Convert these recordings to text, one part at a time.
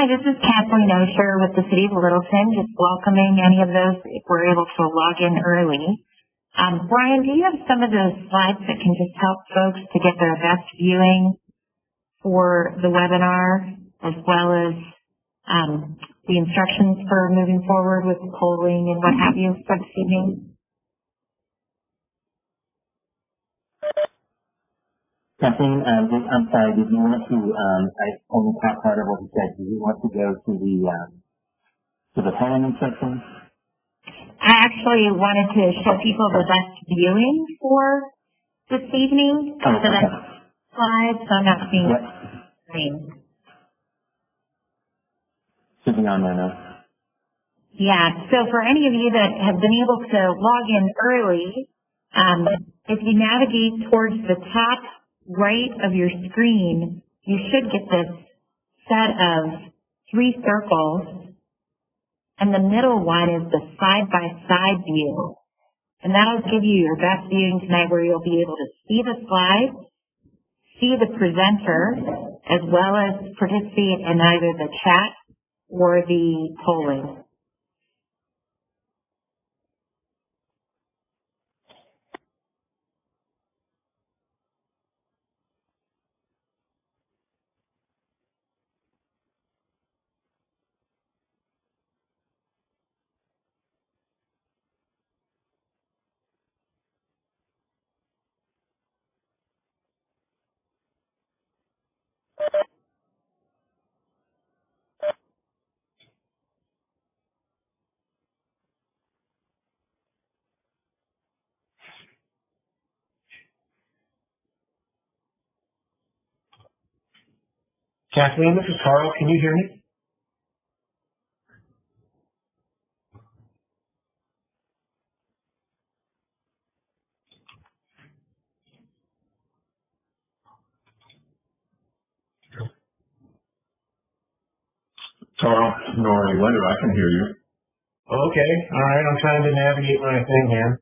Hi, this is Kathleen Osher with the City of Littleton, just welcoming any of those if we're able to log in early. Brian, do you have some of those slides that can just help folks to get their best viewing for the webinar, as well as the instructions for moving forward with polling and what have you for this evening? Kathleen, I'm sorry, did you want to, I only caught part of what you said, did you want to go to the polling instructions? I actually wanted to show people the best viewing for this evening. Oh, so that's slides, so I'm not seeing the screen. Sitting on there now. Yeah, so for any of you that have been able to log in early, if you navigate towards the top right of your screen, you should get this set of 3 circles, and the middle one is the side-by-side view. And that'll give you your best viewing tonight, where you'll be able to see the slides, see the presenter, as well as participate in either the chat or the polling. Kathleen, this is Carl. Can you hear me? Carl, Nori Leonard, I can hear you. Okay, all right. I'm trying to navigate my thing here.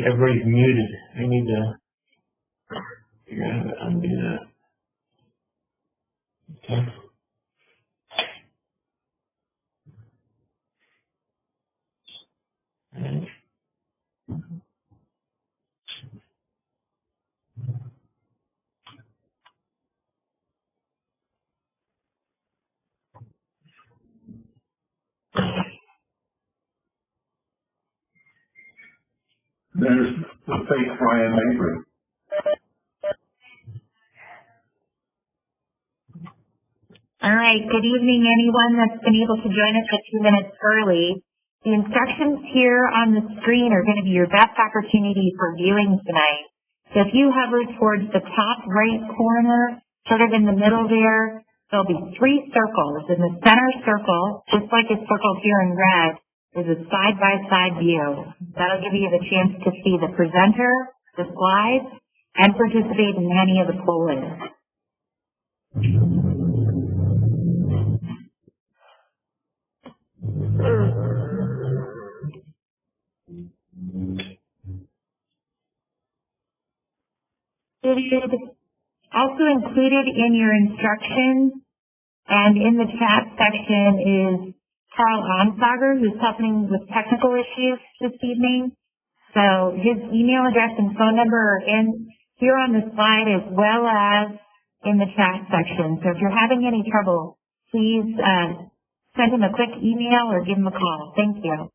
Everybody's muted. I need to figure out how to undo that. Okay. All right. There's the fake Brian Mabry. All right, good evening, anyone that's been able to join us a few minutes early. The instructions here on the screen are going to be your best opportunity for viewing tonight. So if you hover towards the top right corner, sort of in the middle there'll be 3 circles. In the center circle, just like it's circled here in red, is a side-by-side view. That'll give you the chance to see the presenter, the slides, and participate in any of the polling. Also included in your instructions and in the chat section is Carl Onsager, who's helping with technical issues this evening. So his email address and phone number are in here on the slide, as well as in the chat section. So if you're having any trouble, please send him a quick email or give him a call. Thank you.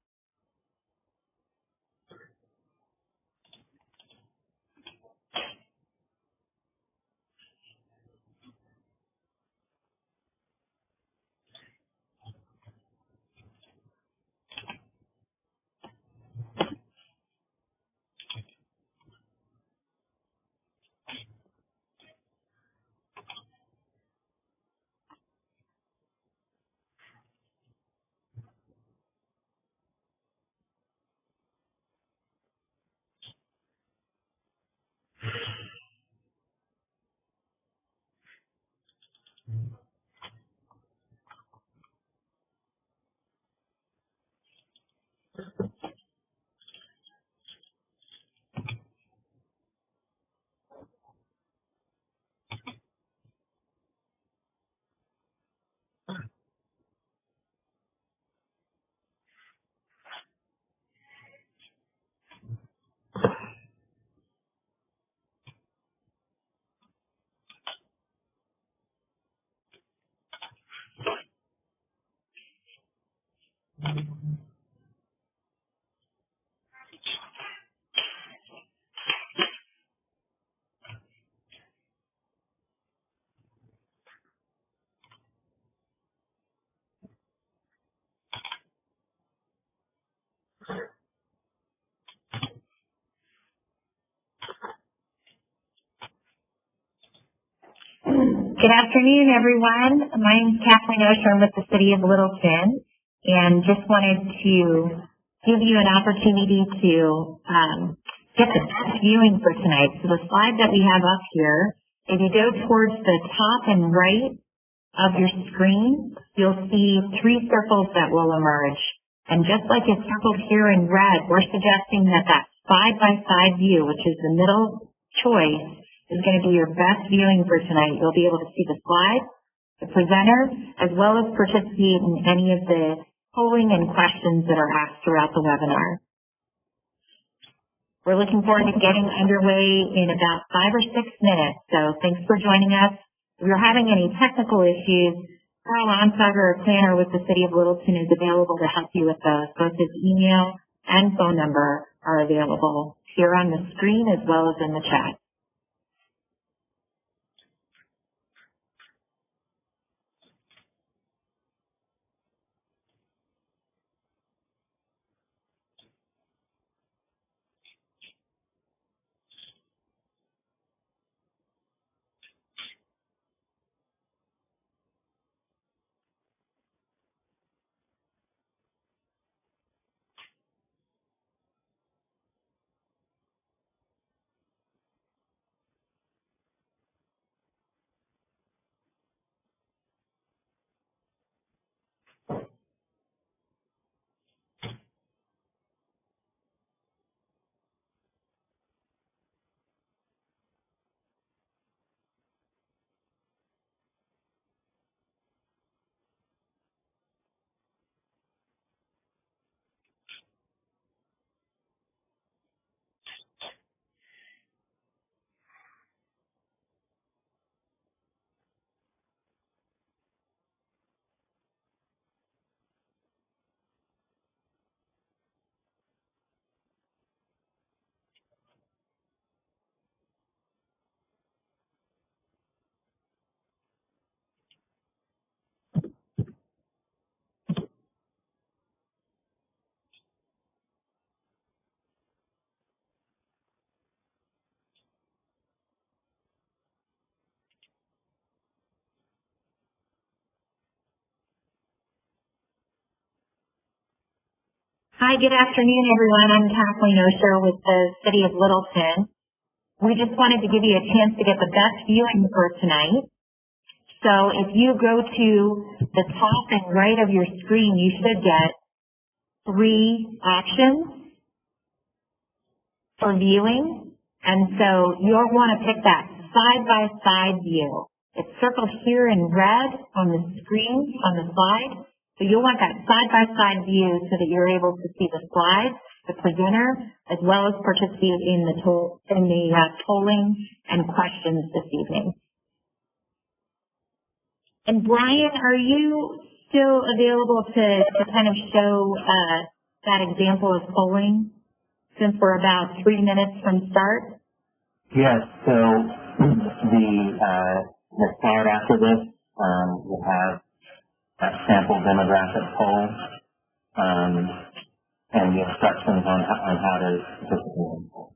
Good afternoon, everyone. My name is Kathleen Osher. I'm with the City of Littleton, and just wanted to give you an opportunity to get the best viewing for tonight. So the slide that we have up here, if you go towards the top and right of your screen, you'll see 3 circles that will emerge. And just like it's circled here in red, we're suggesting that that side-by-side view, which is the middle choice, is going to be your best viewing for tonight. You'll be able to see the slides, the presenter, as well as participate in any of the polling and questions that are asked throughout the webinar. We're looking forward to getting underway in about 5 or 6 minutes, so thanks for joining us. If you're having any technical issues, Carl Onsager, a planner with the City of Littleton, is available to help you with those. Both his email and phone number are available here on the screen as well as in the chat. Hi, good afternoon, everyone. I'm Kathleen Osher with the City of Littleton. We just wanted to give you a chance to get the best viewing for tonight. So if you go to the top and right of your screen, you should get 3 options for viewing. And so you'll want to pick that side-by-side view. It's circled here in red on the screen, on the slide. So you'll want that side-by-side view so that you're able to see the slides, the presenter, as well as participate in the polling and questions this evening. And Brian, are you still available to kind of show that example of polling since we're about 3 minutes from start? Yes, so the slide after this will have a sample demographic poll and the instructions on how to participate in the poll.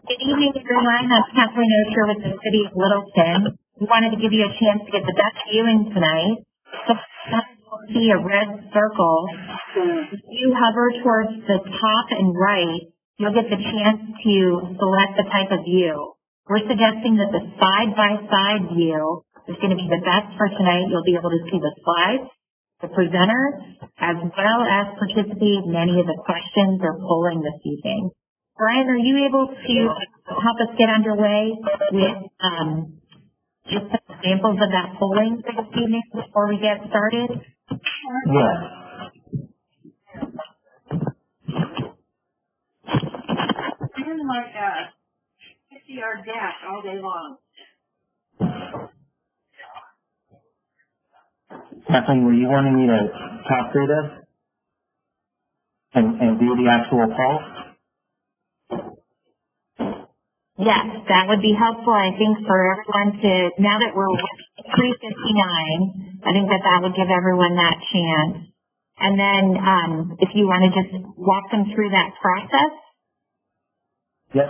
Good evening, everyone. I'm Kathleen Osher with the City of Littleton. We wanted to give you a chance to get the best viewing tonight. So you'll see a red circle. If you hover towards the top and right, you'll get the chance to select the type of view. We're suggesting that the side-by-side view is going to be the best for tonight. You'll be able to see the slides, the presenter, as well as participate in any of the questions or polling this evening. Brian, are you able to help us get underway with just some examples of that polling for this evening before we get started? Yes. I'm like a 50-yard dash all day long. Kathleen, were you wanting me to talk through this and do the actual poll? Yes, that would be helpful, I think, for everyone to, now that we're 3:59, I think that would give everyone that chance. And then, if you want to just walk them through that process. Yes.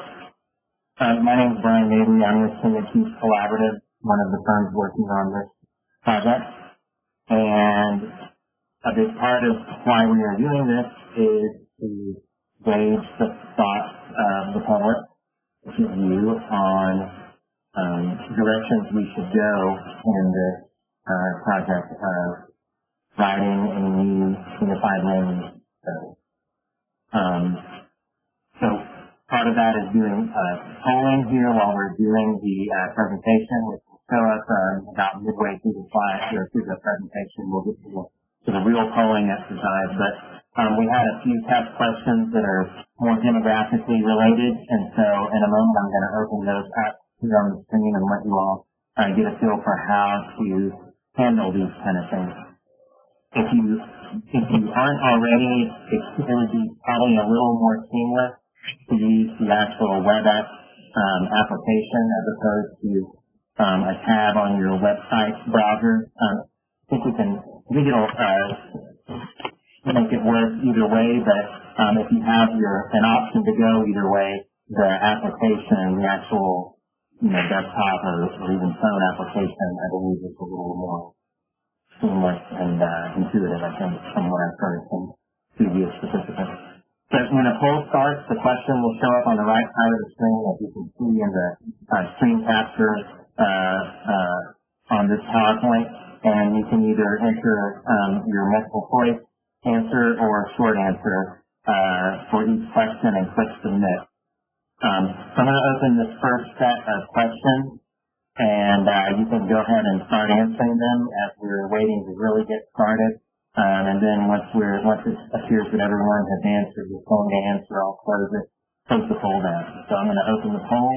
My name is Brian Mabry. I'm with Single Chiefs Collaborative, one of the firms working on this project. And a big part of why we are doing this is to gauge the thoughts of the public to view on directions we should go in this project of writing a new unified landing study. So part of that is doing polling here while we're doing the presentation, which will show us about midway through the slide or through the presentation. We'll get to the real polling exercise, but we had a few test questions that are more demographically related, and so in a moment I'm going to open those up here on the screen and let you all get a feel for how to handle these kind of things. If you aren't already, it would be probably a little more seamless to use the actual WebEx application as opposed to a tab on your website browser. I think it'll make it work either way, but if you have an option to go either way, the application, the actual desktop or even phone application, I believe is a little more seamless and intuitive, I think, from what I've heard from previous participants. So when a poll starts, the question will show up on the right side of the screen, as you can see in the screen capture on this PowerPoint, and you can either enter your multiple choice answer or short answer for each question and click submit. So I'm going to open this first set of questions, and you can go ahead and start answering them as we're waiting to really get started. And then once it appears that everyone has answered the phone to answer, I'll close the poll down. So I'm going to open the poll,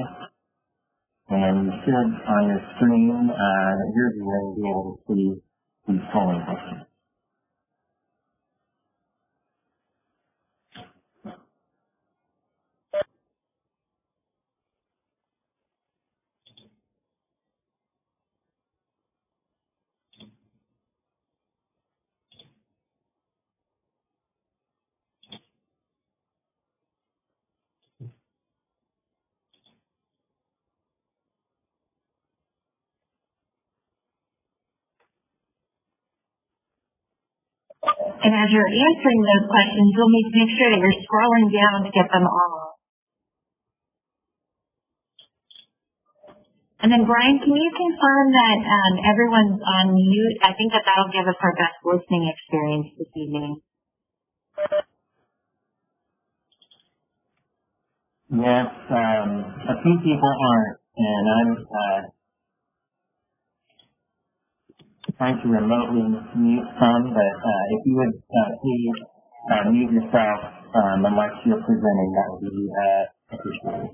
and you should on your screen here you will be able to see these polling questions. And as you're answering those questions, you'll need to make sure that you're scrolling down to get them all. And then, Brian, can you confirm that everyone's on mute? I think that'll give us our best listening experience this evening. Yes, a few people aren't, and I'm trying to remotely mute some, but if you would please mute yourself unless you're presenting, that would be appreciated.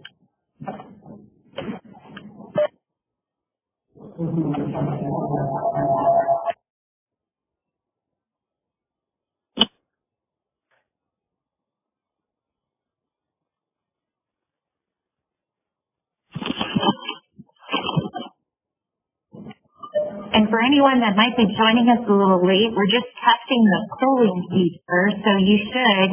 And for anyone that might be joining us a little late, we're just testing the polling feature. So you should,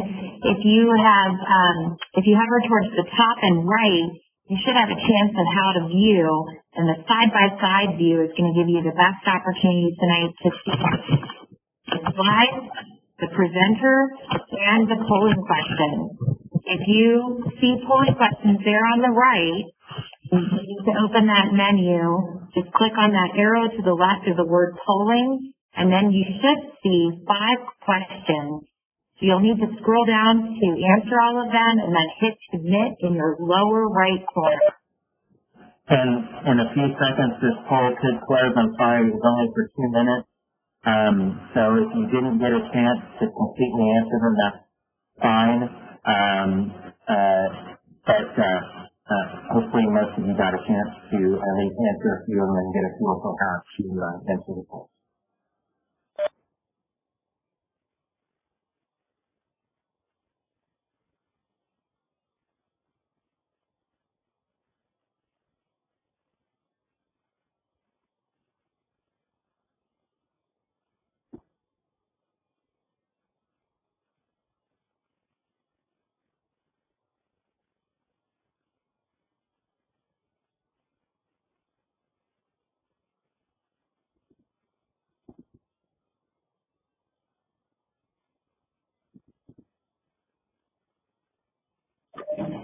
if you hover towards the top and right, you should have a chance of how to view. And the side-by-side view is going to give you the best opportunity tonight to see the slides, the presenter, and the polling questions. If you see polling questions there on the right, you need to open that menu. Just click on that arrow to the left of the word polling, and then you should see 5 questions. So you'll need to scroll down to answer all of them, and then hit submit in your lower right corner. And in a few seconds, this poll could close. I'm sorry, it was only for 2 minutes. So if you didn't get a chance to completely answer them, that's fine. Hopefully most of you got a chance to at least answer a few of them and get a feel for how to answer the poll.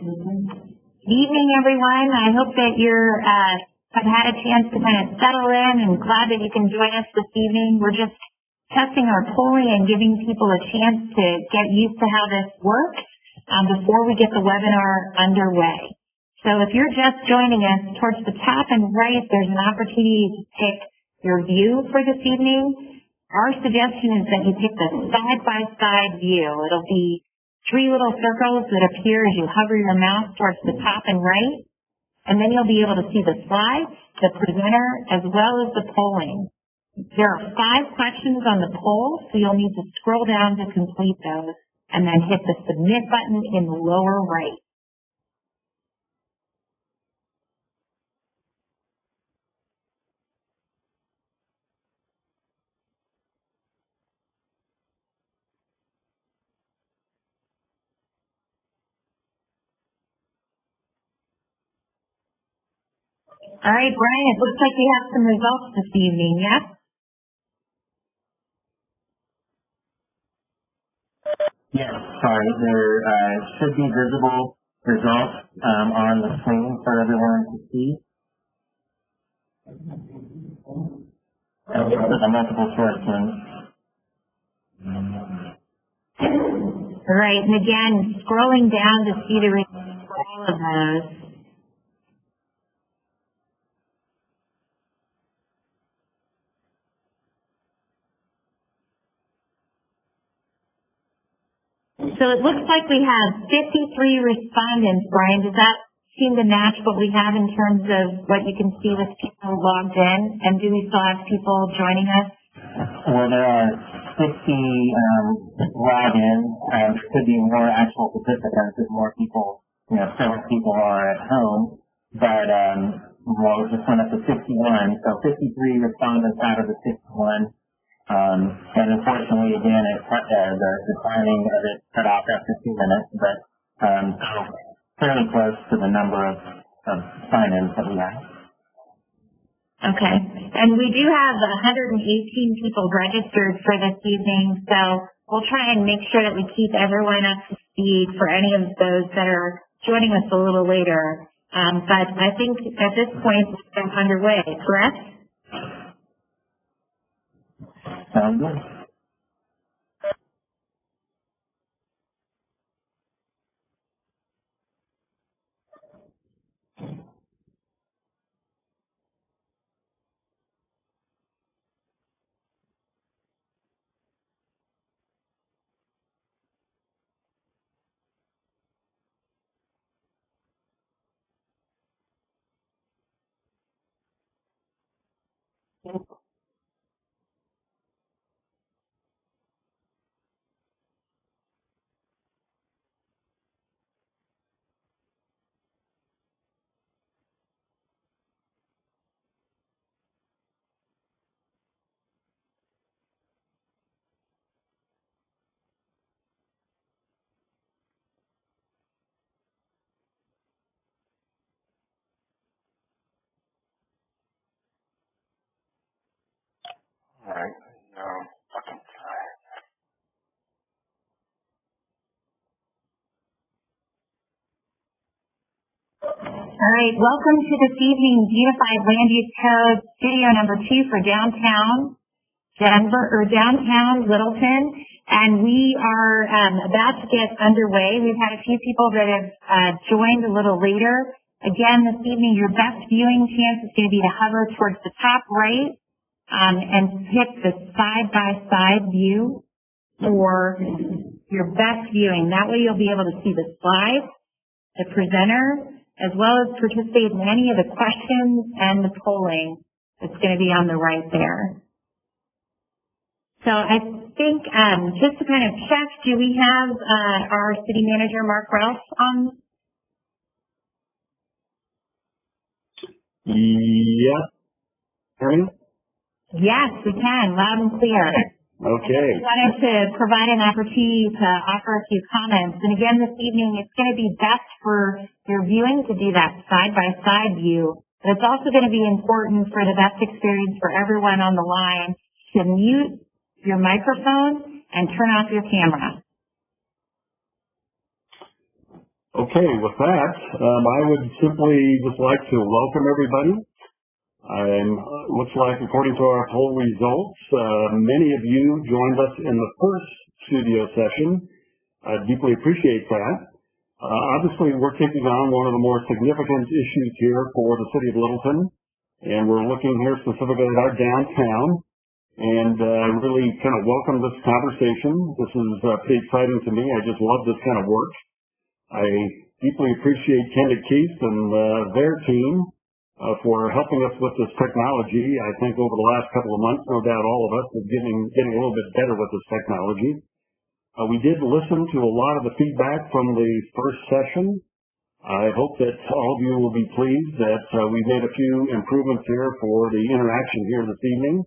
Good evening, everyone. I hope that you're have had a chance to kind of settle in and glad that you can join us this evening. We're just testing our polling and giving people a chance to get used to how this works before we get the webinar underway. So if you're just joining us, towards the top and right, there's an opportunity to pick your view for this evening. Our suggestion is that you pick the side-by-side view. It'll be 3 little circles that appear as you hover your mouse towards the top and right. And then you'll be able to see the slides, the presenter, as well as the polling. There are 5 questions on the poll, so you'll need to scroll down to complete those, and then hit the submit button in the lower right. All right, Brian, it looks like we have some results this evening, yes? Yes, sorry, there should be visible results on the screen for everyone to see. For the multiple choice ones. All right, and again, scrolling down to see the results for all of those. So it looks like we have 53 respondents, Brian. Does that seem to match what we have in terms of what you can see with people logged in? And do we still have people joining us? Well, there are 60 logins. There could be more actual participants if more people, several people are at home. But, well, it just went up to 61. So 53 respondents out of the 61. And unfortunately, again, the timing of it cut off after 2 minutes, but fairly close to the number of sign-ins that we have. Okay. And we do have 118 people registered for this evening, so we'll try and make sure that we keep everyone up to speed for any of those that are joining us a little later. But I think at this point, we're underway, correct? Sounds good. All right. All right, welcome to this evening's Unified Land Use Code video number 2 for downtown Denver, or downtown Littleton. And we are about to get underway. We've had a few people that have joined a little later. Again, this evening, your best viewing chance is going to be to hover towards the top right and hit the side-by-side view for your best viewing. That way you'll be able to see the slides, the presenter, as well as participate in any of the questions and the polling that's going to be on the right there. So I think just to kind of check, do we have our city manager, Mark Ralph, on? Yeah. Hear me? Yes, we can, loud and clear. Okay. I wanted to provide an opportunity to offer a few comments. And again, this evening, it's going to be best for your viewing to do that side-by-side view. But it's also going to be important for the best experience for everyone on the line to mute your microphone and turn off your camera. Okay, with that, I would simply just like to welcome everybody. Looks like, according to our poll results, many of you joined us in the first studio session. I deeply appreciate that. Obviously, we're taking on one of the more significant issues here for the city of Littleton, and we're looking here specifically at our downtown, and really kind of welcome this conversation. This is pretty exciting to me. I just love this kind of work. I deeply appreciate Candid Keith and their team for helping us with this technology. I think over the last couple of months, no doubt all of us are getting a little bit better with this technology. We did listen to a lot of the feedback from the first session. I hope that all of you will be pleased that we've made a few improvements here for the interaction here this evening.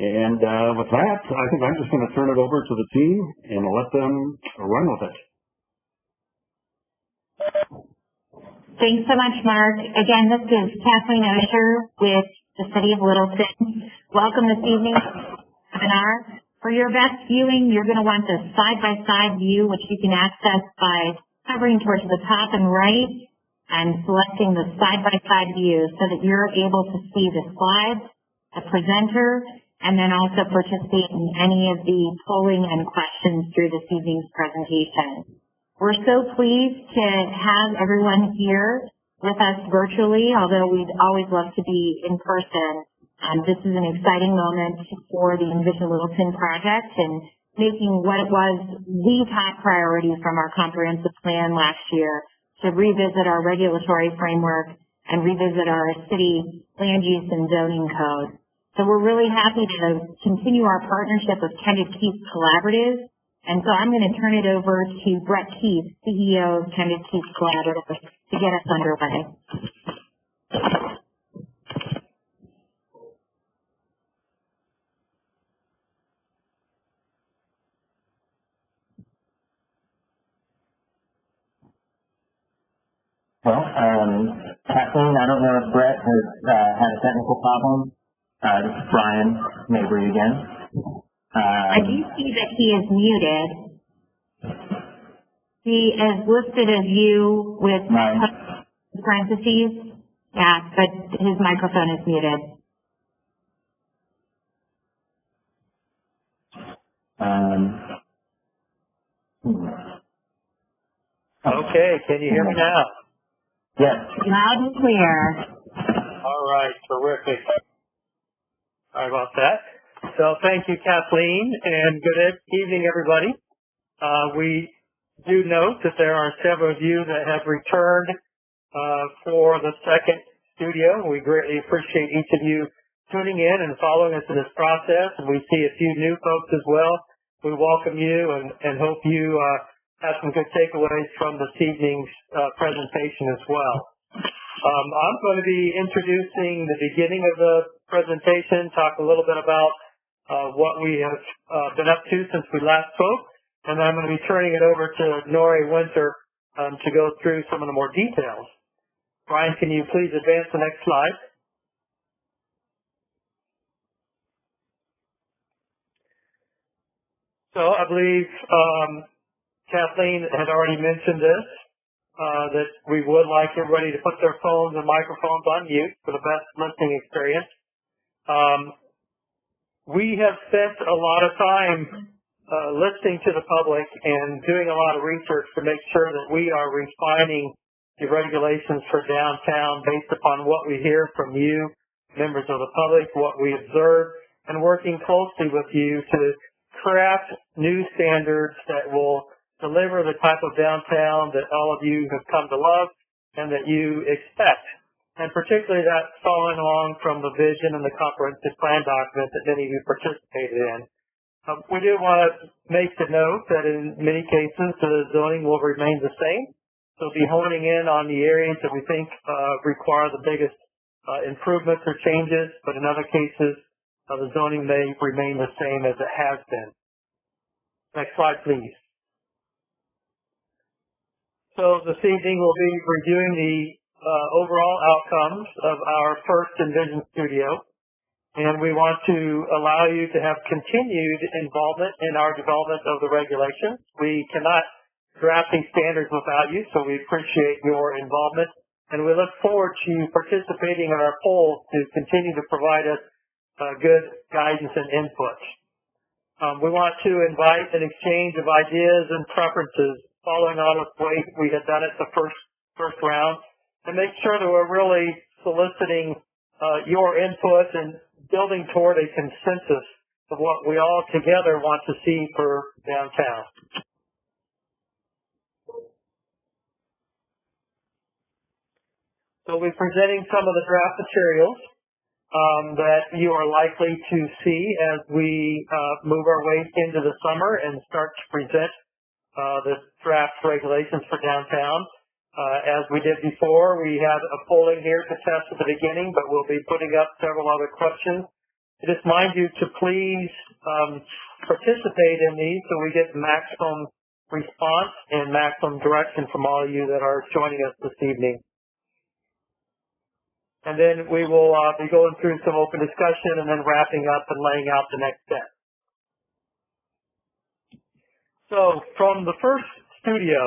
And with that, I think I'm just going to turn it over to the team and let them run with it. Thanks so much, Mark. Again, this is Kathleen Osher with the City of Littleton. Welcome this evening's webinar. For your best viewing, you're going to want the side-by-side view, which you can access by hovering towards the top and right and selecting the side-by-side view so that you're able to see the slides, the presenter, and then also participate in any of the polling and questions through this evening's presentation. We're so pleased to have everyone here with us virtually, although we'd always love to be in person. This is an exciting moment for the Envision Littleton project and making what it was the top priority from our comprehensive plan last year to revisit our regulatory framework and revisit our city land use and zoning code. So we're really happy to continue our partnership with Candid Keith Collaborative. And so I'm going to turn it over to Brett Keith, CEO of Candid Keith Collaborative, to get us underway. Well, Kathleen, I don't know if Brett has had a technical problem. This is Brian Mabry again. I do see that he is muted. He is listed as you with parentheses. Yeah, but his microphone is muted. Okay, can you hear me now? Yes. Loud and clear. All right, terrific. Sorry about that. So thank you, Kathleen, and good evening, everybody. We do note that there are several of you that have returned for the second studio. We greatly appreciate each of you tuning in and following us in this process, and we see a few new folks as well. We welcome you and hope you have some good takeaways from this evening's presentation as well. I'm going to be introducing the beginning of the presentation, talk a little bit about what we have been up to since we last spoke, and then I'm going to be turning it over to Nori Winter to go through some of the more details. Brian, can you please advance the next slide? So I believe Kathleen had already mentioned this, that we would like everybody to put their phones and microphones on mute for the best listening experience. We have spent a lot of time listening to the public and doing a lot of research to make sure that we are refining the regulations for downtown based upon what we hear from you, members of the public, what we observe, and working closely with you to craft new standards that will deliver the type of downtown that all of you have come to love and that you expect. And particularly that following along from the vision and the comprehensive plan document that many of you participated in. We do want to make the note that in many cases the zoning will remain the same. So we'll be honing in on the areas that we think require the biggest improvements or changes, but in other cases the zoning may remain the same as it has been. Next slide, please. So this evening we'll be reviewing the overall outcomes of our first Envision Studio, and we want to allow you to have continued involvement in our development of the regulations. We cannot draft these standards without you, so we appreciate your involvement. And we look forward to you participating in our polls to continue to provide us good guidance and input. We want to invite an exchange of ideas and preferences following on with the way we had done it the first round, and make sure that we're really soliciting your input and building toward a consensus of what we all together want to see for downtown. So we're presenting some of the draft materials that you are likely to see as we move our way into the summer and start to present the draft regulations for downtown. As we did before, we had a polling here to test at the beginning, but we'll be putting up several other questions. I just mind you to please participate in these so we get maximum response and maximum direction from all of you that are joining us this evening. And then we will be going through some open discussion and then wrapping up and laying out the next step. So from the first studio,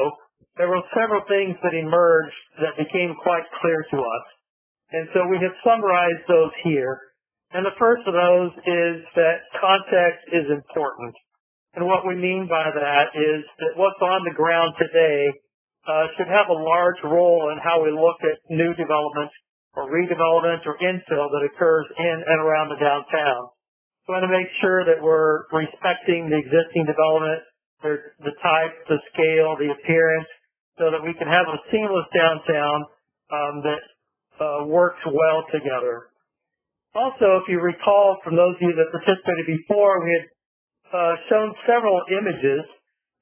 there were several things that emerged that became quite clear to us. And so we have summarized those here. And the first of those is that context is important. And what we mean by that is that what's on the ground today should have a large role in how we look at new development or redevelopment or infill that occurs in and around the downtown. So we want to make sure that we're respecting the existing development, the type, the scale, the appearance, so that we can have a seamless downtown that works well together. Also, if you recall from those of you that participated before, we had shown several images,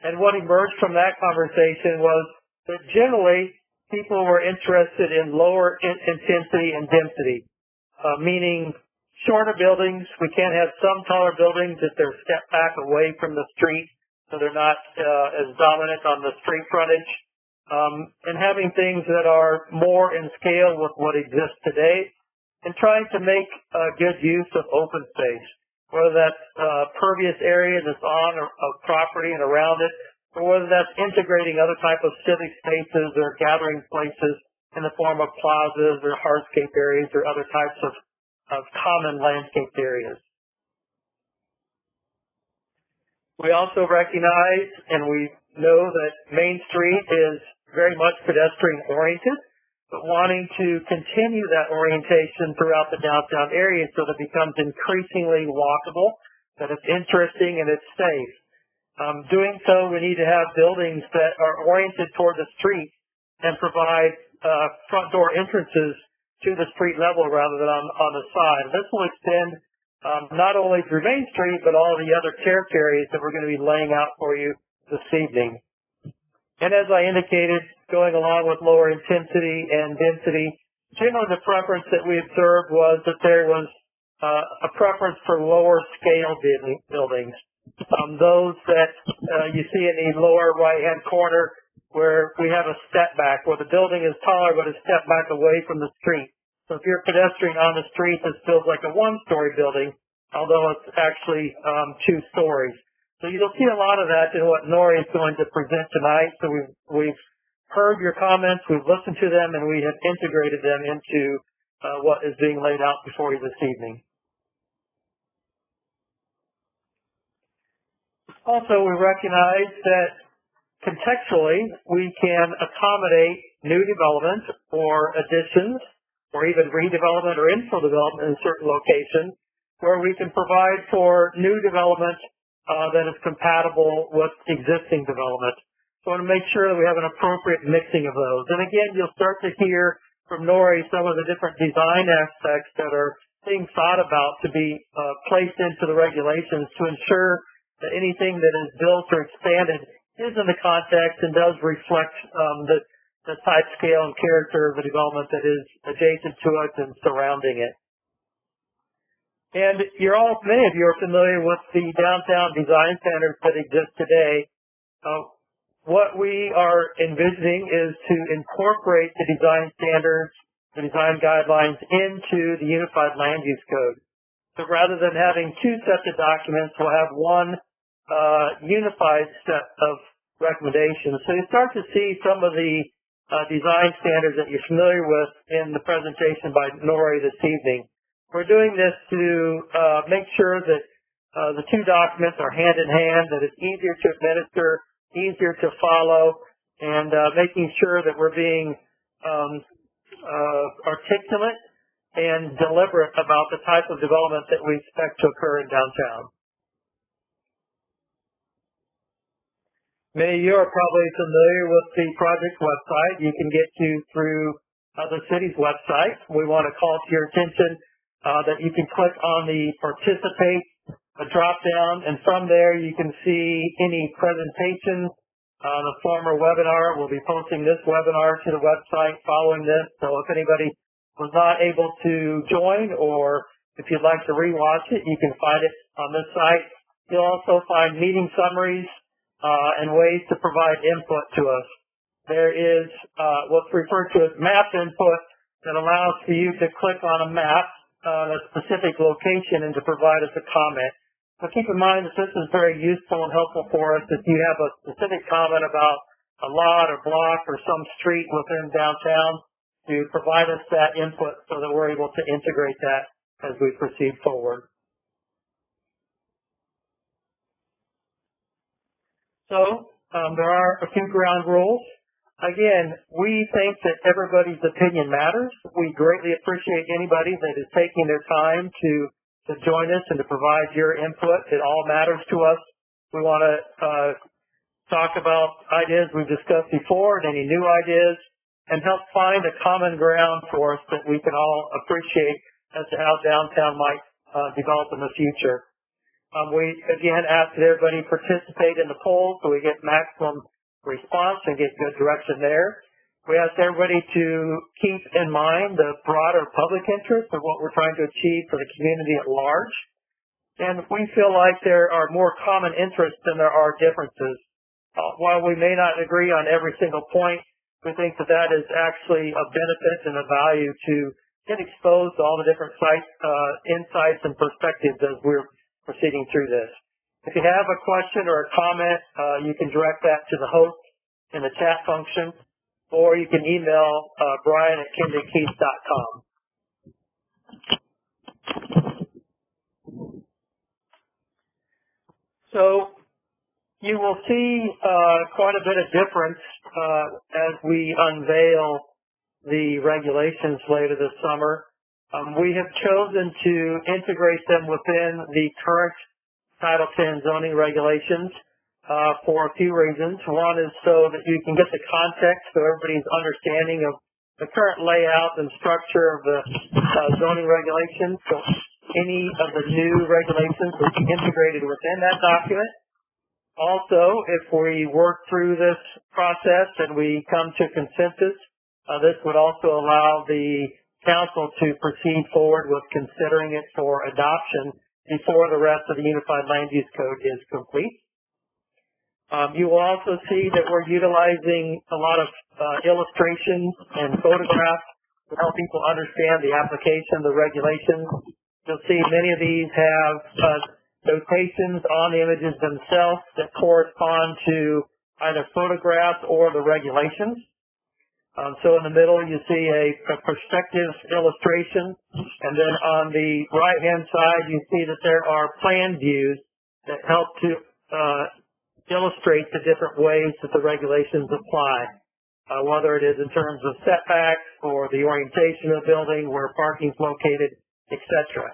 and what emerged from that conversation was that generally people were interested in lower intensity and density, meaning shorter buildings. We can't have some taller buildings if they're stepped back away from the street, so they're not as dominant on the street frontage, and having things that are more in scale with what exists today, and trying to make good use of open space, whether that's pervious area that's on a property and around it, or whether that's integrating other type of civic spaces or gathering places in the form of plazas or hardscape areas or other types of common landscape areas. We also recognize and we know that Main Street is very much pedestrian oriented, but wanting to continue that orientation throughout the downtown area so that it becomes increasingly walkable, that it's interesting and it's safe. Doing so, we need to have buildings that are oriented toward the street and provide front door entrances to the street level rather than on the side. This will extend not only through Main Street, but all the other territories that we're going to be laying out for you this evening. And as I indicated, going along with lower intensity and density, generally the preference that we observed was that there was a preference for lower scale buildings. Those that you see in the lower right-hand corner where we have a step back, where the building is taller but is stepped back away from the street. So if you're a pedestrian on the street, this feels like a one-story building, although it's actually 2 stories. So you'll see a lot of that in what Nori is going to present tonight. So we've heard your comments, we've listened to them, and we have integrated them into what is being laid out before you this evening. Also, we recognize that contextually, we can accommodate new development or additions or even redevelopment or infill development in certain locations where we can provide for new development that is compatible with existing development. So I want to make sure that we have an appropriate mixing of those. And again, you'll start to hear from Nori some of the different design aspects that are being thought about to be placed into the regulations to ensure that anything that is built or expanded is in the context and does reflect the type, scale, and character of the development that is adjacent to it and surrounding it. And many of you are familiar with the downtown design standards that exist today. What we are envisioning is to incorporate the design standards, the design guidelines into the Unified Land Use Code. So rather than having 2 sets of documents, we'll have one unified set of recommendations. So you start to see some of the design standards that you're familiar with in the presentation by Nori this evening. We're doing this to make sure that the two documents are hand in hand, that it's easier to administer, easier to follow, and making sure that we're being articulate and deliberate about the type of development that we expect to occur in downtown. Many of you are probably familiar with the project website. You can get to through the city's website. We want to call to your attention that you can click on the participate drop down, and from there you can see any presentations. The former webinar, we'll be posting this webinar to the website following this. So if anybody was not able to join, or if you'd like to rewatch it, you can find it on this site. You'll also find meeting summaries and ways to provide input to us. There is what's referred to as map input that allows for you to click on a map, a specific location, and to provide us a comment. So keep in mind that this is very useful and helpful for us if you have a specific comment about a lot or block or some street within downtown, to provide us that input so that we're able to integrate that as we proceed forward. So there are a few ground rules. Again, we think that everybody's opinion matters. We greatly appreciate anybody that is taking their time to join us and to provide your input. It all matters to us. We want to talk about ideas we've discussed before and any new ideas, and help find a common ground for us that we can all appreciate as to how downtown might develop in the future. We, again, ask that everybody participate in the poll so we get maximum response and get good direction there. We ask everybody to keep in mind the broader public interest of what we're trying to achieve for the community at large. And we feel like there are more common interests than there are differences. While we may not agree on every single point, we think that that is actually a benefit and a value to get exposed to all the different insights and perspectives as we're proceeding through this. If you have a question or a comment, you can direct that to the host in the chat function, or you can email Brian at KendonKeith.com. So you will see quite a bit of difference as we unveil the regulations later this summer. We have chosen to integrate them within the current Title 10 zoning regulations for a few reasons. One is so that you can get the context, so everybody's understanding of the current layout and structure of the zoning regulations. So any of the new regulations will be integrated within that document. Also, if we work through this process and we come to consensus, this would also allow the council to proceed forward with considering it for adoption before the rest of the Unified Land Use Code is complete. You will also see that we're utilizing a lot of illustrations and photographs to help people understand the application of the regulations. You'll see many of these have notations on the images themselves that correspond to either photographs or the regulations. So in the middle, you see a perspective illustration, and then on the right-hand side, you see that there are plan views that help to illustrate the different ways that the regulations apply, whether it is in terms of setbacks or the orientation of the building, where parking is located, etc.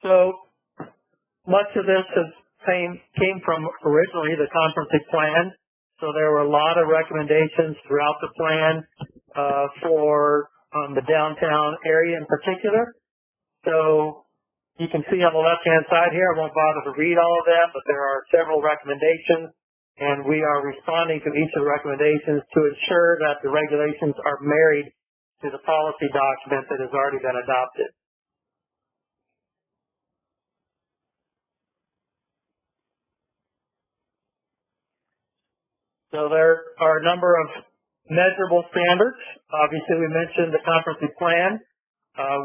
So much of this came from originally the comprehensive plan. So there were a lot of recommendations throughout the plan for the downtown area in particular. So you can see on the left-hand side here, I won't bother to read all of them, but there are several recommendations, and we are responding to each of the recommendations to ensure that the regulations are married to the policy document that has already been adopted. So there are a number of measurable standards. Obviously, we mentioned the comprehensive plan.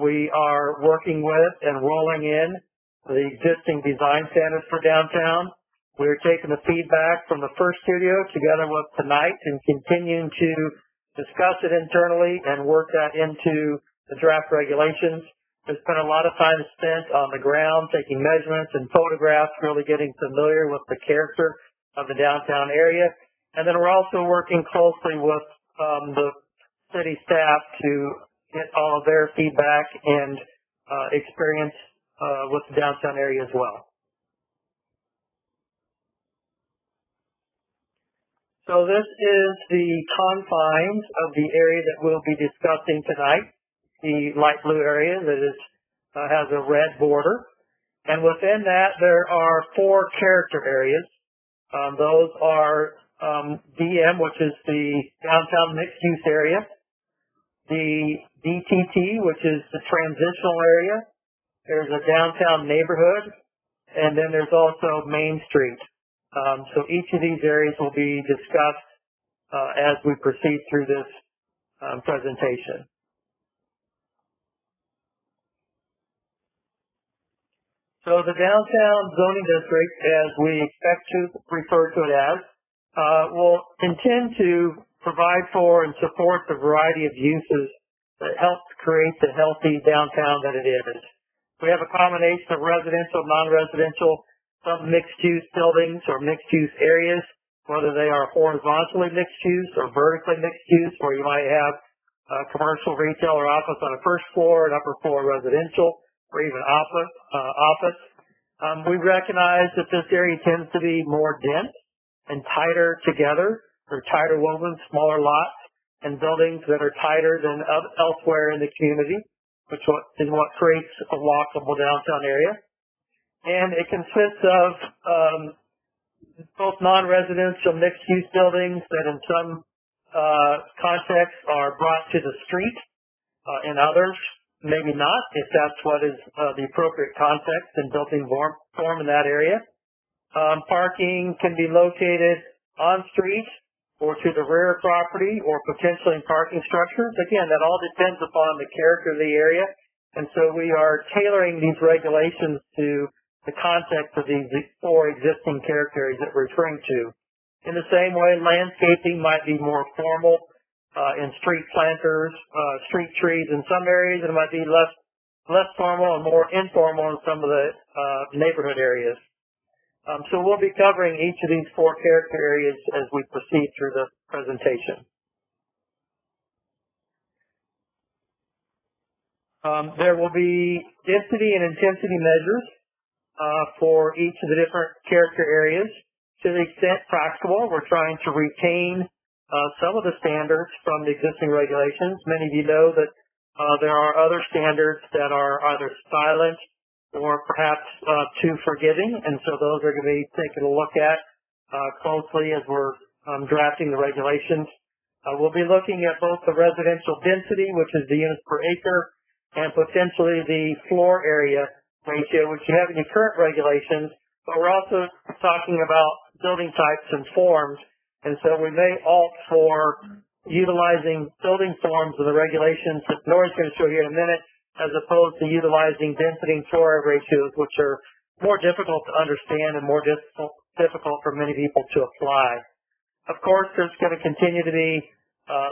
We are working with and rolling in the existing design standards for downtown. We're taking the feedback from the first studio together with tonight and continuing to discuss it internally and work that into the draft regulations. There's been a lot of time spent on the ground taking measurements and photographs, really getting familiar with the character of the downtown area. And then we're also working closely with the city staff to get all of their feedback and experience with the downtown area as well. So this is the confines of the area that we'll be discussing tonight, the light blue area that is, has a red border. And within that, there are 4 character areas. Those are DM, which is the downtown mixed-use area, the DTT, which is the transitional area. There's a downtown neighborhood, and then there's also Main Street. So each of these areas will be discussed as we proceed through this presentation. So the downtown zoning district, as we expect to refer to it as, will intend to provide for and support the variety of uses that help create the healthy downtown that it is. We have a combination of residential, non-residential, some mixed-use buildings or mixed-use areas, whether they are horizontally mixed-use or vertically mixed-use, where you might have commercial, retail, or office on a first floor, an upper floor residential, or even office. We recognize that this area tends to be more dense and tighter together. They're tighter woven, smaller lots, and buildings that are tighter than elsewhere in the community, which is what creates a walkable downtown area. And it consists of both non-residential mixed-use buildings that in some contexts are brought to the street, in others maybe not, if that's what is the appropriate context and building form in that area. Parking can be located on street or to the rear property or potentially in parking structures. Again, that all depends upon the character of the area. And so we are tailoring these regulations to the context of these 4 existing character areas that we're referring to. In the same way, landscaping might be more formal in street planters, street trees in some areas, and it might be less formal and more informal in some of the neighborhood areas. So we'll be covering each of these 4 character areas as we proceed through the presentation. There will be density and intensity measures for each of the different character areas. To the extent practicable, we're trying to retain some of the standards from the existing regulations. Many of you know that there are other standards that are either silent or perhaps too forgiving, and so those are going to be taken a look at closely as we're drafting the regulations. We'll be looking at both the residential density, which is the units per acre, and potentially the floor area ratio, which you have in your current regulations, but we're also talking about building types and forms, and so we may opt for utilizing building forms of the regulations that Nora's going to show you in a minute, as opposed to utilizing density and floor area ratios, which are more difficult to understand and more difficult for many people to apply. Of course, there's going to continue to be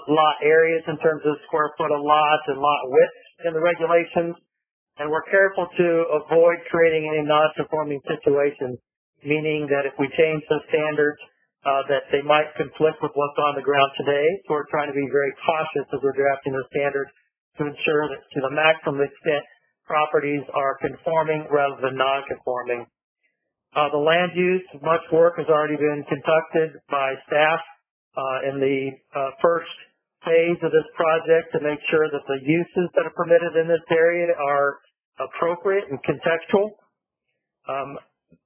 lot areas in terms of square foot of lot and lot width in the regulations. And we're careful to avoid creating any non-conforming situations, meaning that if we change the standards, that they might conflict with what's on the ground today. So we're trying to be very cautious as we're drafting the standards to ensure that to the maximum extent properties are conforming rather than non-conforming. The land use, much work has already been conducted by staff in the first phase of this project to make sure that the uses that are permitted in this area are appropriate and contextual.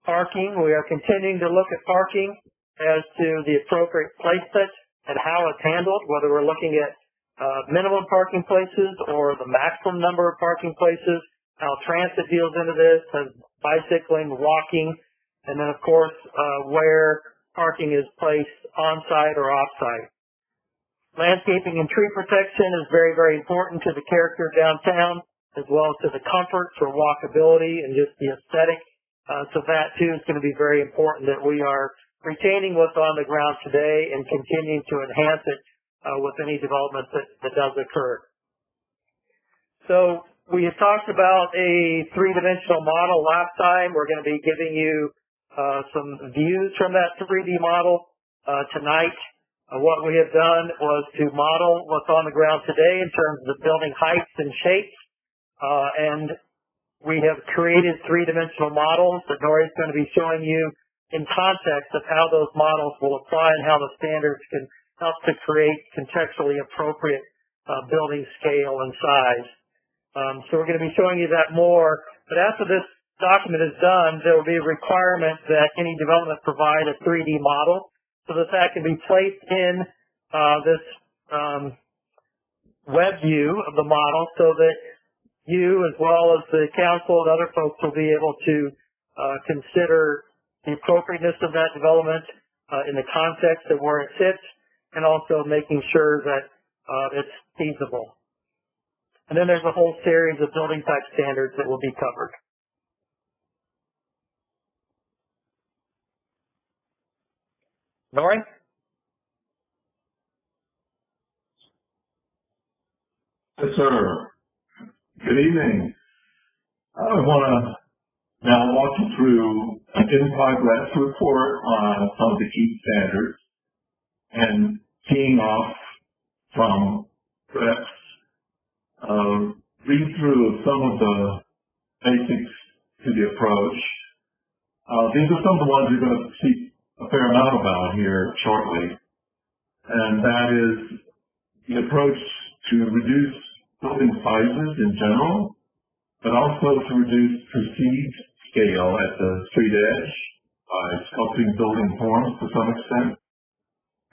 Parking, we are continuing to look at parking as to the appropriate placement and how it's handled, whether we're looking at minimum parking places or the maximum number of parking places, how transit deals into this, as bicycling, walking, and then of course where parking is placed on-site or off-site. Landscaping and tree protection is very, very important to the character of downtown. as well as to the comfort for walkability and just the aesthetic. So that too is going to be very important that we are retaining what's on the ground today and continuing to enhance it with any development that does occur. So we had talked about a three-dimensional model last time. We're going to be giving you some views from that 3D model tonight. What we have done was to model what's on the ground today in terms of the building heights and shapes. And we have created three-dimensional models that Nori's going to be showing you in context of how those models will apply and how the standards can help to create contextually appropriate building scale and size. So we're going to be showing you that more. But after this document is done, there will be a requirement that any development provide a 3D model so that can be placed in this web view of the model so that you, as well as the council and other folks, will be able to consider the appropriateness of that development in the context of where it sits, and also making sure that it's feasible. And then there's a whole series of building type standards that will be covered. Nori? Yes, sir. Good evening. I want to now walk you through an in-progress report on some of the key standards and keying off from Brett's read through of some of the basics to the approach. These are some of the ones you're going to see a fair amount about here shortly, and that is the approach to reduce building sizes in general, but also to reduce perceived scale at the street edge by sculpting building forms to some extent.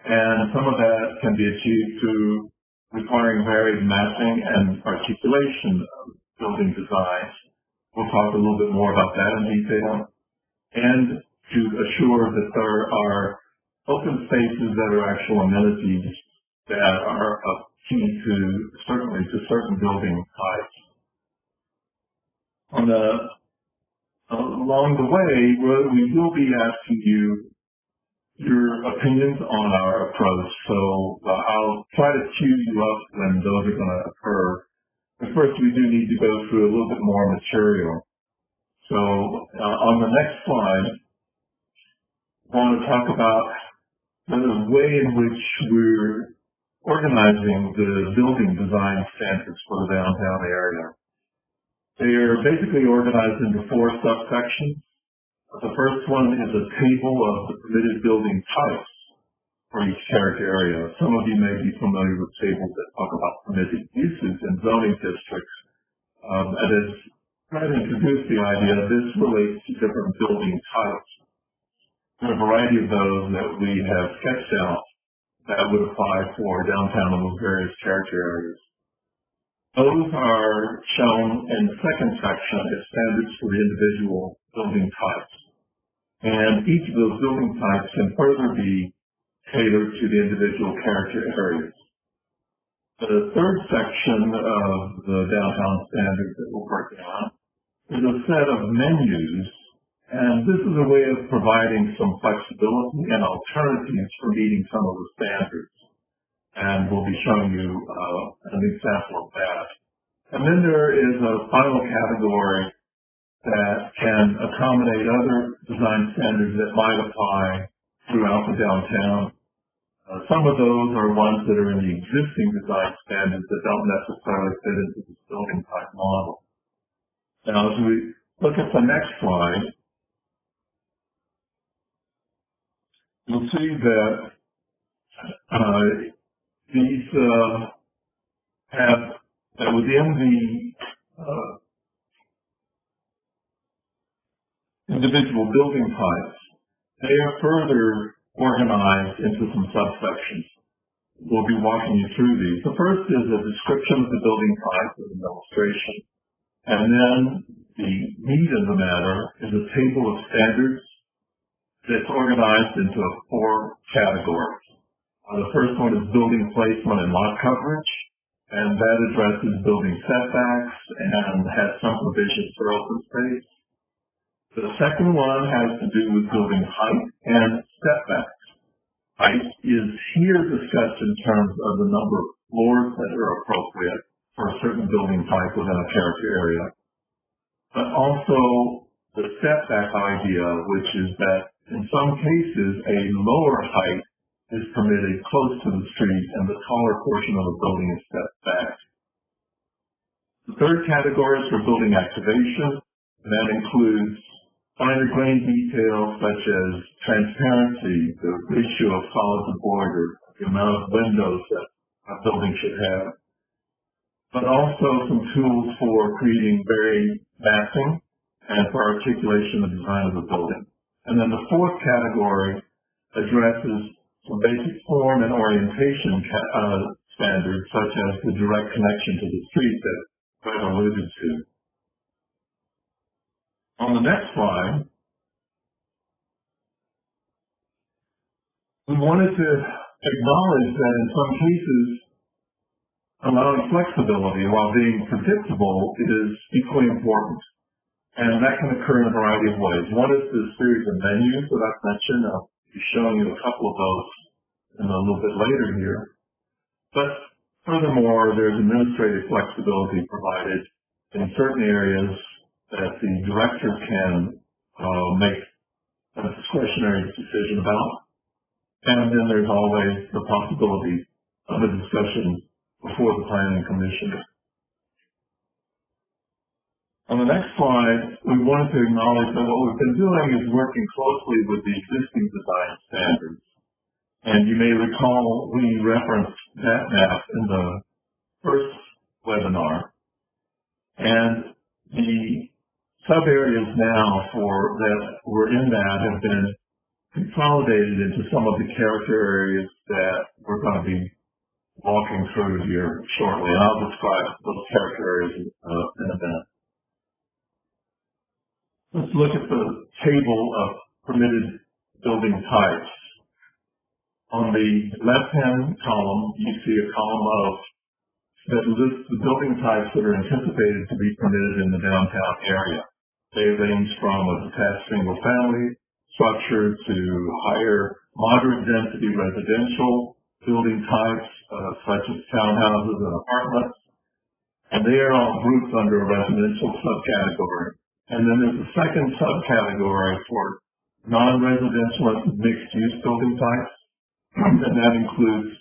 And some of that can be achieved through requiring varied mapping and articulation of building designs. We'll talk a little bit more about that in detail. And to assure that there are open spaces that are actual amenities that are key to certain building types. Along the way, we will be asking you your opinions on our approach. So I'll try to cue you up when those are going to occur. But first, we do need to go through a little bit more material. So on the next slide, I want to talk about the way in which we're organizing the building design standards for the downtown area. They are basically organized into 4 subsections. The first one is a table of the permitted building types for each character area. Some of you may be familiar with tables that talk about permitted uses in zoning districts. And as Brett introduced the idea, this relates to different building types. There are a variety of those that we have sketched out that would apply for downtown and those various character areas. Those are shown in the second section as standards for the individual building types. And each of those building types can further be tailored to the individual character areas. The third section of the downtown standards that we'll break down is a set of menus, and this is a way of providing some flexibility and alternatives for meeting some of the standards. And we'll be showing you an example of that. And then there is a final category that can accommodate other design standards that might apply throughout the downtown. Some of those are ones that are in the existing design standards that don't necessarily fit into this building type model. Now, as we look at the next slide, you'll see that these have, within the individual building types, they are further organized into some subsections. We'll be walking you through these. The first is a description of the building type with an illustration. And then the meat of the matter is a table of standards that's organized into 4 categories. The first one is building placement and lot coverage. and that addresses building setbacks and has some provisions for open space. The second one has to do with building height and setbacks. Height is here discussed in terms of the number of floors that are appropriate for a certain building type within a character area, but also the setback idea, which is that in some cases a lower height is permitted close to the street and the taller portion of the building is set back. The third category is for building activation, and that includes finer grained details such as transparency, the ratio of solid to void, or the amount of windows that a building should have, but also some tools for creating varied massing and for articulation of the design of the building. And then the fourth category addresses some basic form and orientation standards, such as the direct connection to the street that Fred alluded to. On the next slide, we wanted to acknowledge that in some cases, allowing flexibility while being predictable is equally important. And that can occur in a variety of ways. One is the series of menus that I've mentioned. I'll be showing you a couple of those in a little bit later here. But furthermore, there's administrative flexibility provided in certain areas that the director can make a discretionary decision about. And then there's always the possibility of a discussion before the Planning Commission. On the next slide, we wanted to acknowledge that what we've been doing is working closely with the existing design standards. And you may recall we referenced that map in the first webinar. And the sub-areas now that were in that have been consolidated into some of the character areas that we're going to be walking through here shortly. And I'll describe those character areas in a minute. Let's look at the table of permitted building types. On the left-hand column, you see a column that lists the building types that are anticipated to be permitted in the downtown area. They range from a detached single-family structure to higher moderate density residential building types, such as townhouses and apartments. And they are all grouped under a residential subcategory. And then there's a second subcategory for non-residential and mixed-use building types. And that includes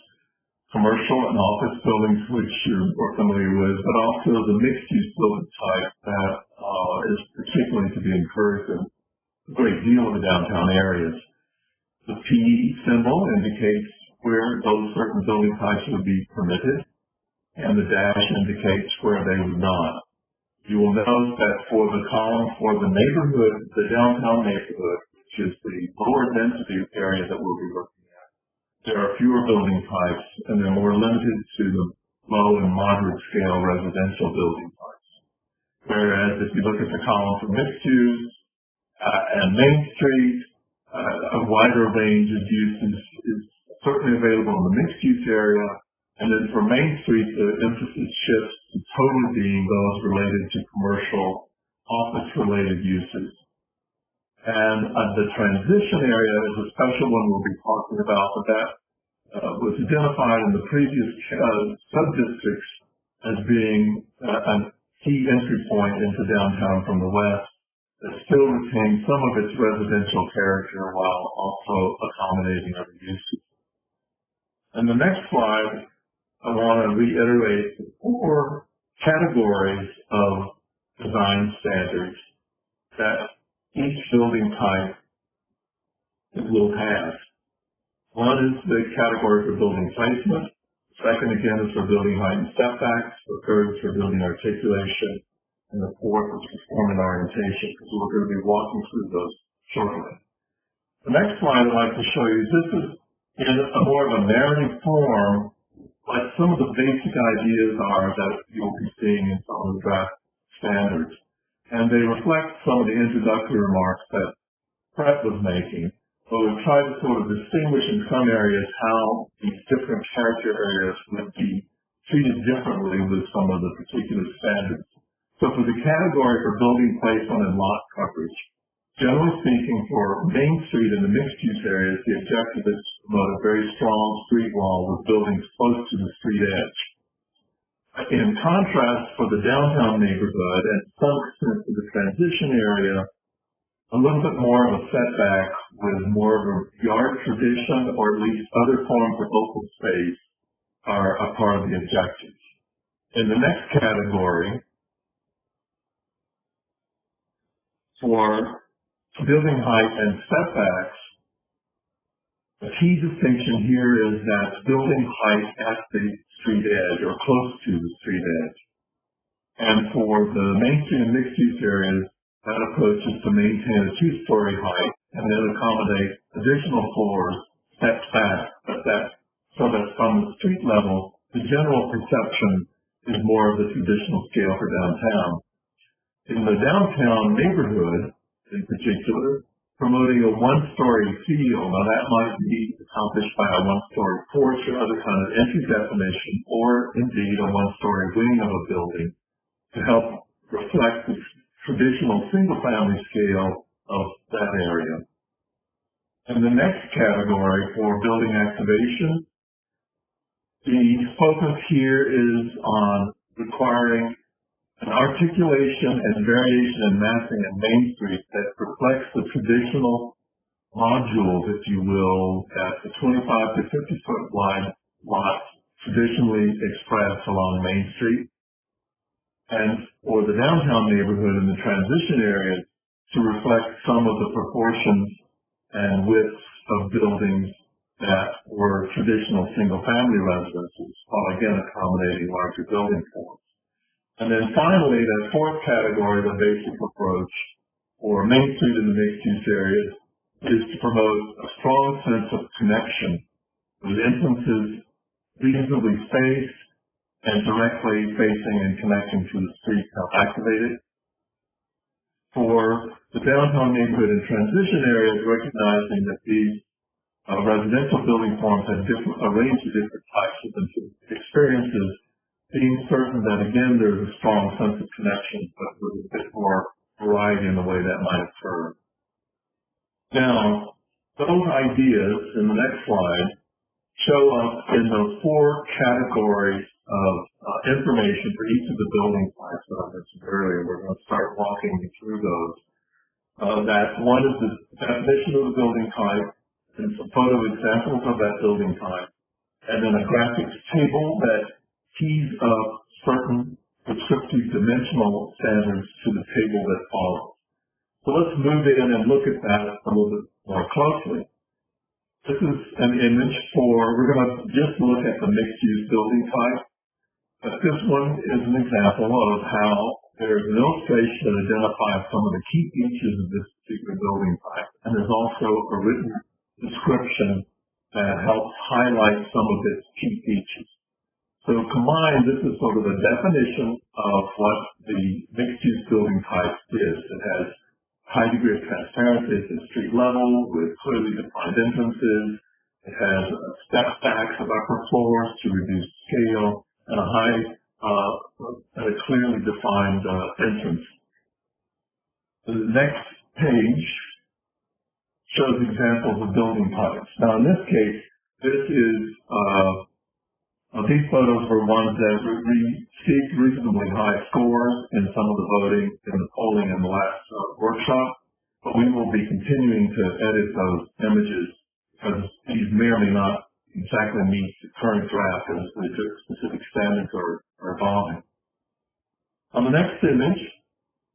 commercial and office buildings, which you're more familiar with, but also the mixed-use building type that is particularly to be encouraged in a great deal of the downtown areas. The P symbol indicates where those certain building types would be permitted, and the dash indicates where they would not. You will note that for the column for the neighborhood, the downtown neighborhood, which is the lower density area that we'll be looking at, there are fewer building types, and they're more limited to the low and moderate scale residential building types. Whereas if you look at the column for mixed use and Main Street, a wider range of uses is certainly available in the mixed use area. And then for Main Street, the emphasis shifts to totally being those related to commercial, office-related uses. And the transition area is a special one we'll be talking about, but that was identified in the previous sub-districts as being a key entry point into downtown from the west that still retains some of its residential character while also accommodating other uses. And the next slide, I want to reiterate the four categories of design standards that each building type will have. One is the category for building placement. The second, again, is for building height and setbacks. The third is for building articulation. And the fourth is for form and orientation, because we're going to be walking through those shortly. The next slide I'd like to show you, this is in a more of a narrative form, like some of the basic ideas are that you'll be seeing in some of the draft standards. And they reflect some of the introductory remarks that Brett was making. But we've tried to sort of distinguish in some areas how these different character areas would be treated differently with some of the particular standards. So for the category for building placement and lot coverage, generally speaking, for Main Street and the mixed-use areas, the objective is to promote a very strong street wall with buildings close to the street edge. In contrast, for the downtown neighborhood and to some extent to the transition area, a little bit more of a setback with more of a yard tradition or at least other forms of open space are a part of the objectives. In the next category, for building height and setbacks, the key distinction here is that building height at the street edge or close to the street edge. And for the Main Street and mixed-use areas, that approach is to maintain a two-story height and then accommodate additional floors steps back, so that from the street level, the general perception is more of the traditional scale for downtown. In the downtown neighborhood, in particular, promoting a one-story feel. Now that might be accomplished by a one-story porch or other kind of entry definition, or indeed a one-story wing of a building to help reflect the traditional single-family scale of that area. And the next category for building activation, the focus here is on requiring an articulation and variation in massing in Main Street that reflects the traditional modules, if you will, at the 25 to 50 foot wide lots traditionally expressed along Main Street. And for the downtown neighborhood and the transition areas to reflect some of the proportions and widths of buildings that were traditional single family residences, while again accommodating larger building forms. And then finally, that fourth category, the basic approach for Main Street and the mixed-use areas, is to promote a strong sense of connection with entrances reasonably spaced and directly facing and connecting to the street activated. For the downtown neighborhood and transition areas, recognizing that these residential building forms have a range of different types of experiences, being certain that, again, there's a strong sense of connection, but with a bit more variety in the way that might occur. Now, those ideas in the next slide show up in those four categories of information for each of the building types that I mentioned earlier. We're going to start walking you through those. That one is the definition of the building type and some photo examples of that building type, and then a graphics table that keys up certain prescriptive dimensional standards to the table that follows. So let's move in and look at that a little bit more closely. This is an image we're going to just look at the mixed-use building type, but this one is an example of how there's an illustration that identifies some of the key features of this particular building type, and there's also a written description that helps highlight some of its key features. So combined, this is sort of a definition of what the mixed-use building type is. It has a high degree of transparency at the street level with clearly defined entrances. It has step stacks of upper floors to reduce scale and a clearly defined entrance. The next page shows examples of building types. Now, in this case, this is these photos were ones that received reasonably high scores in some of the voting and the polling in the last workshop, but we will be continuing to edit those images because these may or may not exactly meet the current draft as the specific standards are evolving. On the next image,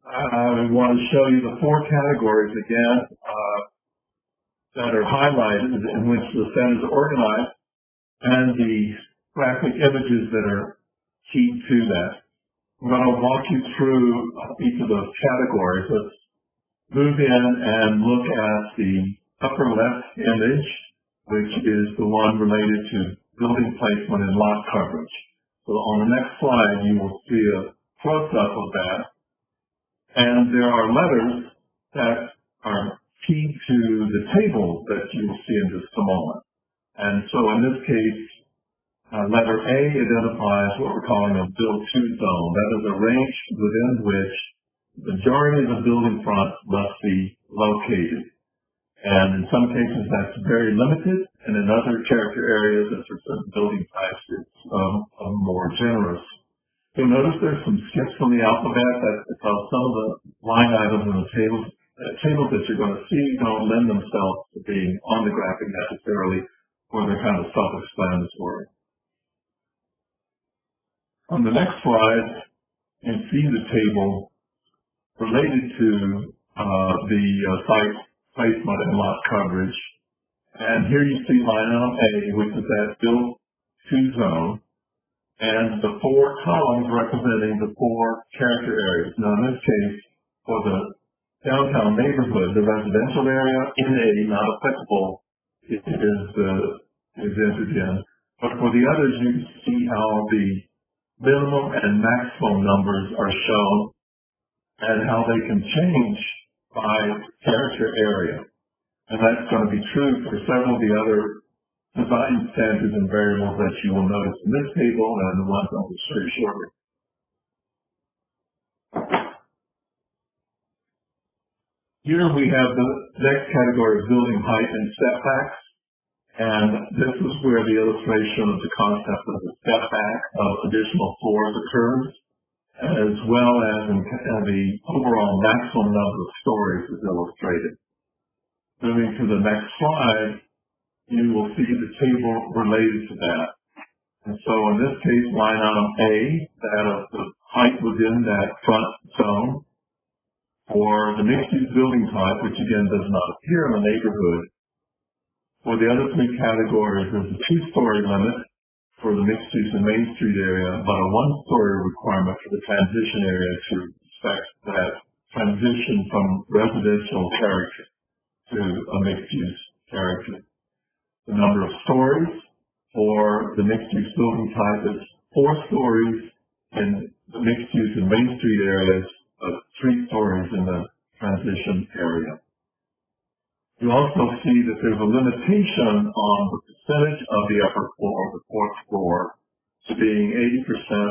I want to show you the four categories again that are highlighted in which the standards are organized and the graphic images that are key to that. I'm going to walk you through each of those categories. Let's move in and look at the upper left image, which is the one related to building placement and lot coverage. So on the next slide, you will see a close-up of that. And there are letters that are key to the table that you will see in just a moment. And so in this case, Letter A identifies what we're calling a build-to zone. That is a range within which the majority of the building front must be located. And in some cases, that's very limited, and in other character areas, and for certain building types, it's more generous. You'll notice there's some skips from the alphabet. That's because some of the line items in the tables that you're going to see don't lend themselves to being on the graphic necessarily, or they're kind of self-explanatory. On the next slide, you see the table related to the site placement and lot coverage. And here you see line item A, which is that build-to zone, and the 4 columns representing the 4 character areas. Now, in this case, for the downtown neighborhood, the residential area in A, not applicable, is entered in. But for the others, you can see how the minimum and maximum numbers are shown and how they can change by character area. And that's going to be true for several of the other design standards and variables that you will notice in this table and the ones I'll show you shortly. Here we have the next category of building height and setbacks. And this is where the illustration of the concept of the setback of additional floors occurs, as well as the overall maximum number of stories is illustrated. Moving to the next slide, you will see the table related to that. And so in this case, line item A, that of the height within that front zone, for the mixed-use building type, which again does not appear in the neighborhood. For the other 3 categories, there's a 2-story limit for the mixed-use and Main Street area, but a 1-story requirement for the transition area to respect that transition from residential character to a mixed-use character. The number of stories for the mixed-use building type is 4 stories in the mixed-use and Main Street areas, 3 stories in the transition area. You also see that there's a limitation on the percentage of the upper floor, the 4th floor, to being 80%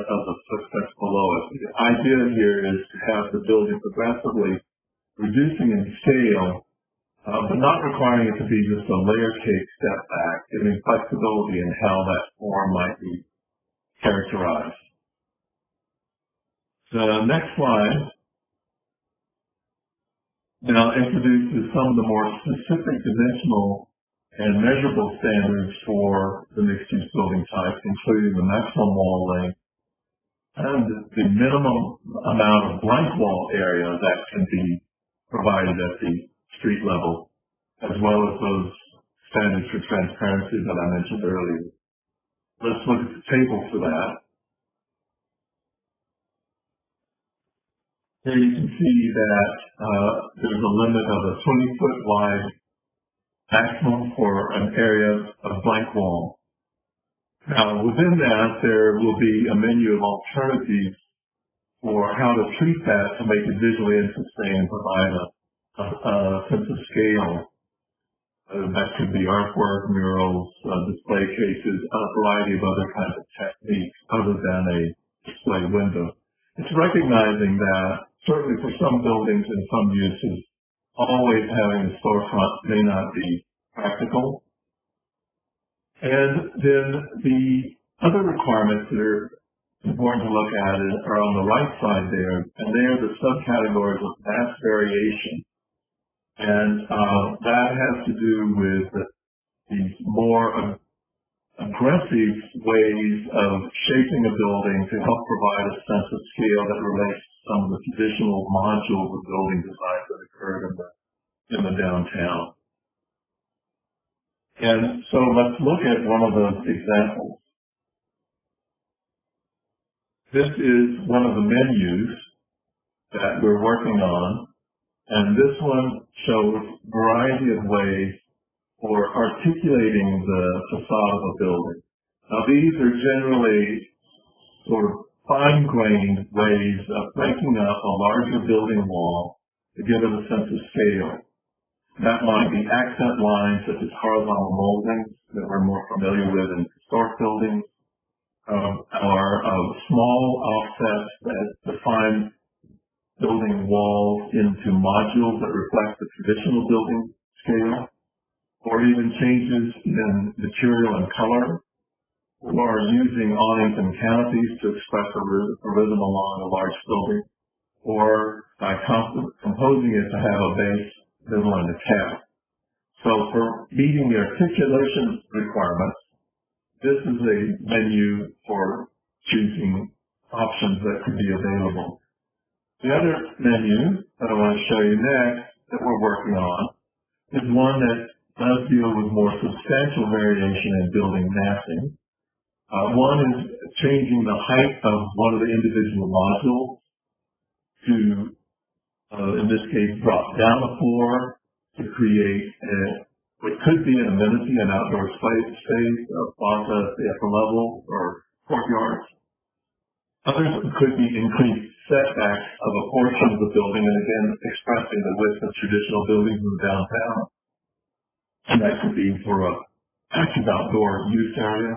of the footsteps below it. The idea here is to have the building progressively reducing in scale, but not requiring it to be just a layer cake step back, giving flexibility in how that form might be characterized. The next slide now introduces some of the more specific dimensional and measurable standards for the mixed-use building type, including the maximum wall length and the minimum amount of blank wall area that can be provided at the street level, as well as those standards for transparency that I mentioned earlier. Let's look at the table for that. Here you can see that there's a limit of a 20-foot wide maximum for an area of blank wall. Now, within that, there will be a menu of alternatives for how to treat that to make it visually interesting and provide a sense of scale. That could be artwork, murals, display cases, a variety of other kinds of techniques other than a display window. It's recognizing that certainly for some buildings and some uses, always having a storefront may not be practical. And then the other requirements that are important to look at are on the right side there, and they are the subcategories of mass variation. And that has to do with these more aggressive ways of shaping a building to help provide a sense of scale that relates to some of the traditional modules of building designs that occurred in the downtown. And so let's look at one of those examples. This is one of the menus that we're working on, and this one shows a variety of ways for articulating the facade of a building. Now, these are generally sort of fine-grained ways of breaking up a larger building wall to give it a sense of scale. That might be accent lines such as horizontal moldings that we're more familiar with in historic buildings. are small offsets that define building walls into modules that reflect the traditional building scale, or even changes in material and color, or using awnings and canopies to express a rhythm along a large building, or by composing it to have a base, middle, and a cap. So for meeting the articulation requirements, this is a menu for choosing options that could be available. The other menu that I want to show you next that we're working on is one that does deal with more substantial variation in building massing. One is changing the height of one of the individual modules to, in this case, drop down the floor to create what could be an amenity, an outdoor space, a plaza at the upper level, or courtyards. Others could be increased setbacks of a portion of the building, and again, expressing the width of traditional buildings in the downtown. And that could be for a active outdoor use area.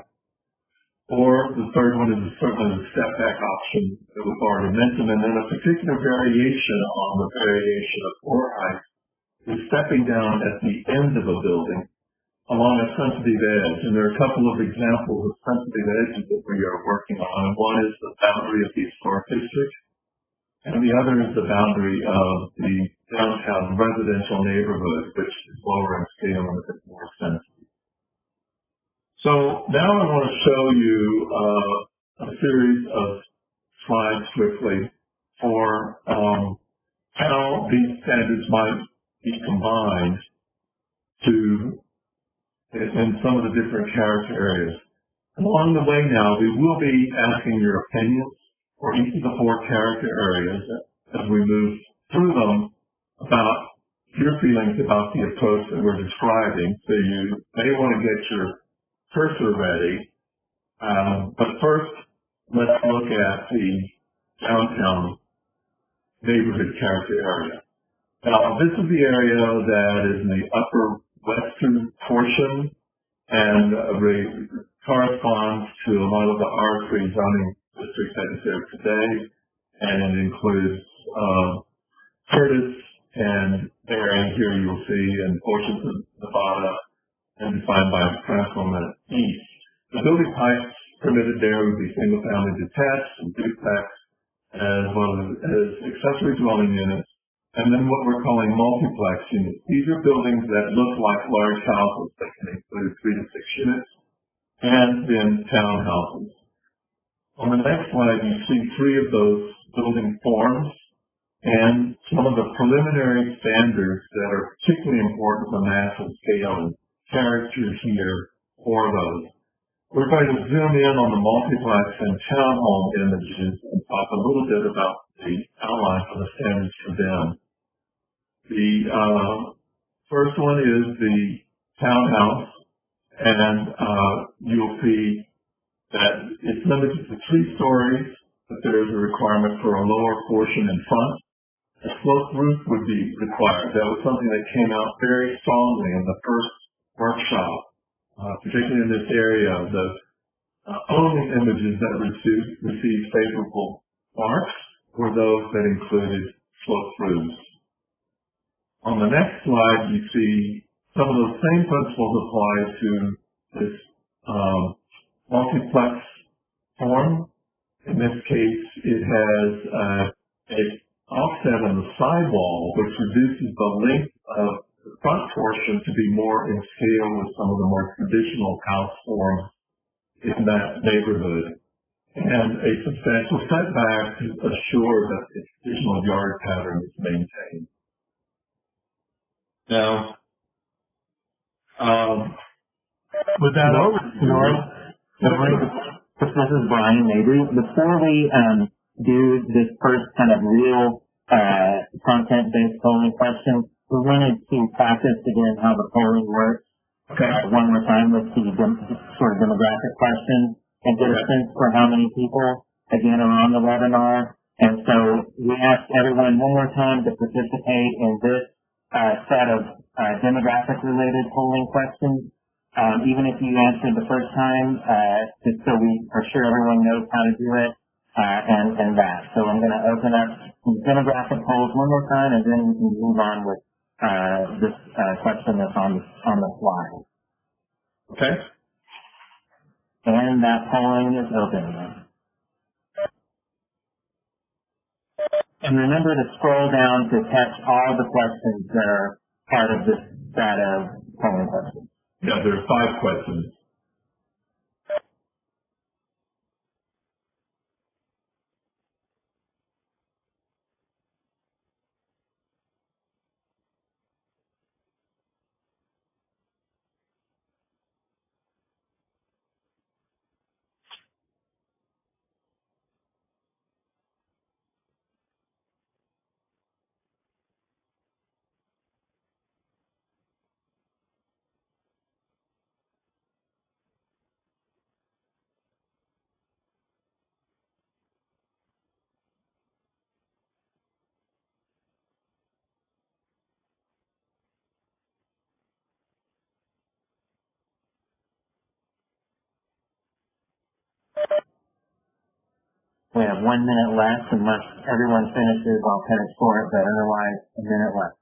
Or the third one is certainly the setback option that we've already mentioned, and then a particular variation on the variation of floor height is stepping down at the end of a building along a sensitive edge. And there are a couple of examples of sensitive edges that we are working on. And one is the boundary of the historic district, and the other is the boundary of the downtown residential neighborhood, which is lower in scale and a bit more sensitive. So now I want to show you a series of slides quickly for how these standards might be combined in some of the different character areas. Along the way now, we will be asking your opinions for each of the 4 character areas as we move through them about your feelings about the approach that we're describing. So you may want to get your cursor ready, but first let's look at the downtown neighborhood character area. Now, this is the area that is in the upper western portion and corresponds to a lot of the R3 zoning district that is there today, and it includes Curtis and Barry, here you'll see, and portions of Nevada, and defined by Franklin East. The building types permitted there would be single-family detached and duplex, as well as accessory dwelling units, and then what we're calling multiplex units. These are buildings that look like large houses that can include 3 to 6 units, and then townhouses. On the next slide, you see 3 of those building forms and some of the preliminary standards that are particularly important for mass and scale and characters here for those. We're going to zoom in on the multiplex and townhome images and talk a little bit about the outline for the standards for them. The first one is the townhouse, and you'll see that it's limited to 3 stories, but there's a requirement for a lower portion in front. A sloped roof would be required. That was something that came out very strongly in the first workshop, particularly in this area. The only images that received favorable marks were those that included sloped roofs. On the next slide, you see some of those same principles apply to this multiplex form. In this case, it has an offset on the sidewall, which reduces the length of the front portion to be more in scale with some of the more traditional house forms in that neighborhood, and a substantial setback to assure that the traditional yard pattern is maintained. Now, with that over, this is Brian Mabry. Before we do this first kind of real content-based polling question, we wanted to practice again how the polling works. okay. One more time with the sort of demographic questions and get a sense for how many people, again, are on the webinar. And so we asked everyone one more time to participate in this set of demographic-related polling questions. even if you answered the first time, just so we are sure everyone knows how to do it, and that. So I'm going to open up some demographic polls one more time, and then we can move on with this question that's on the slide. Okay. And that polling is open. And remember to scroll down to catch all the questions that are part of this set of polling questions. Yeah, there are 5 questions. We have 1 minute left. Unless everyone finishes, I'll cut it short, but otherwise, a minute left.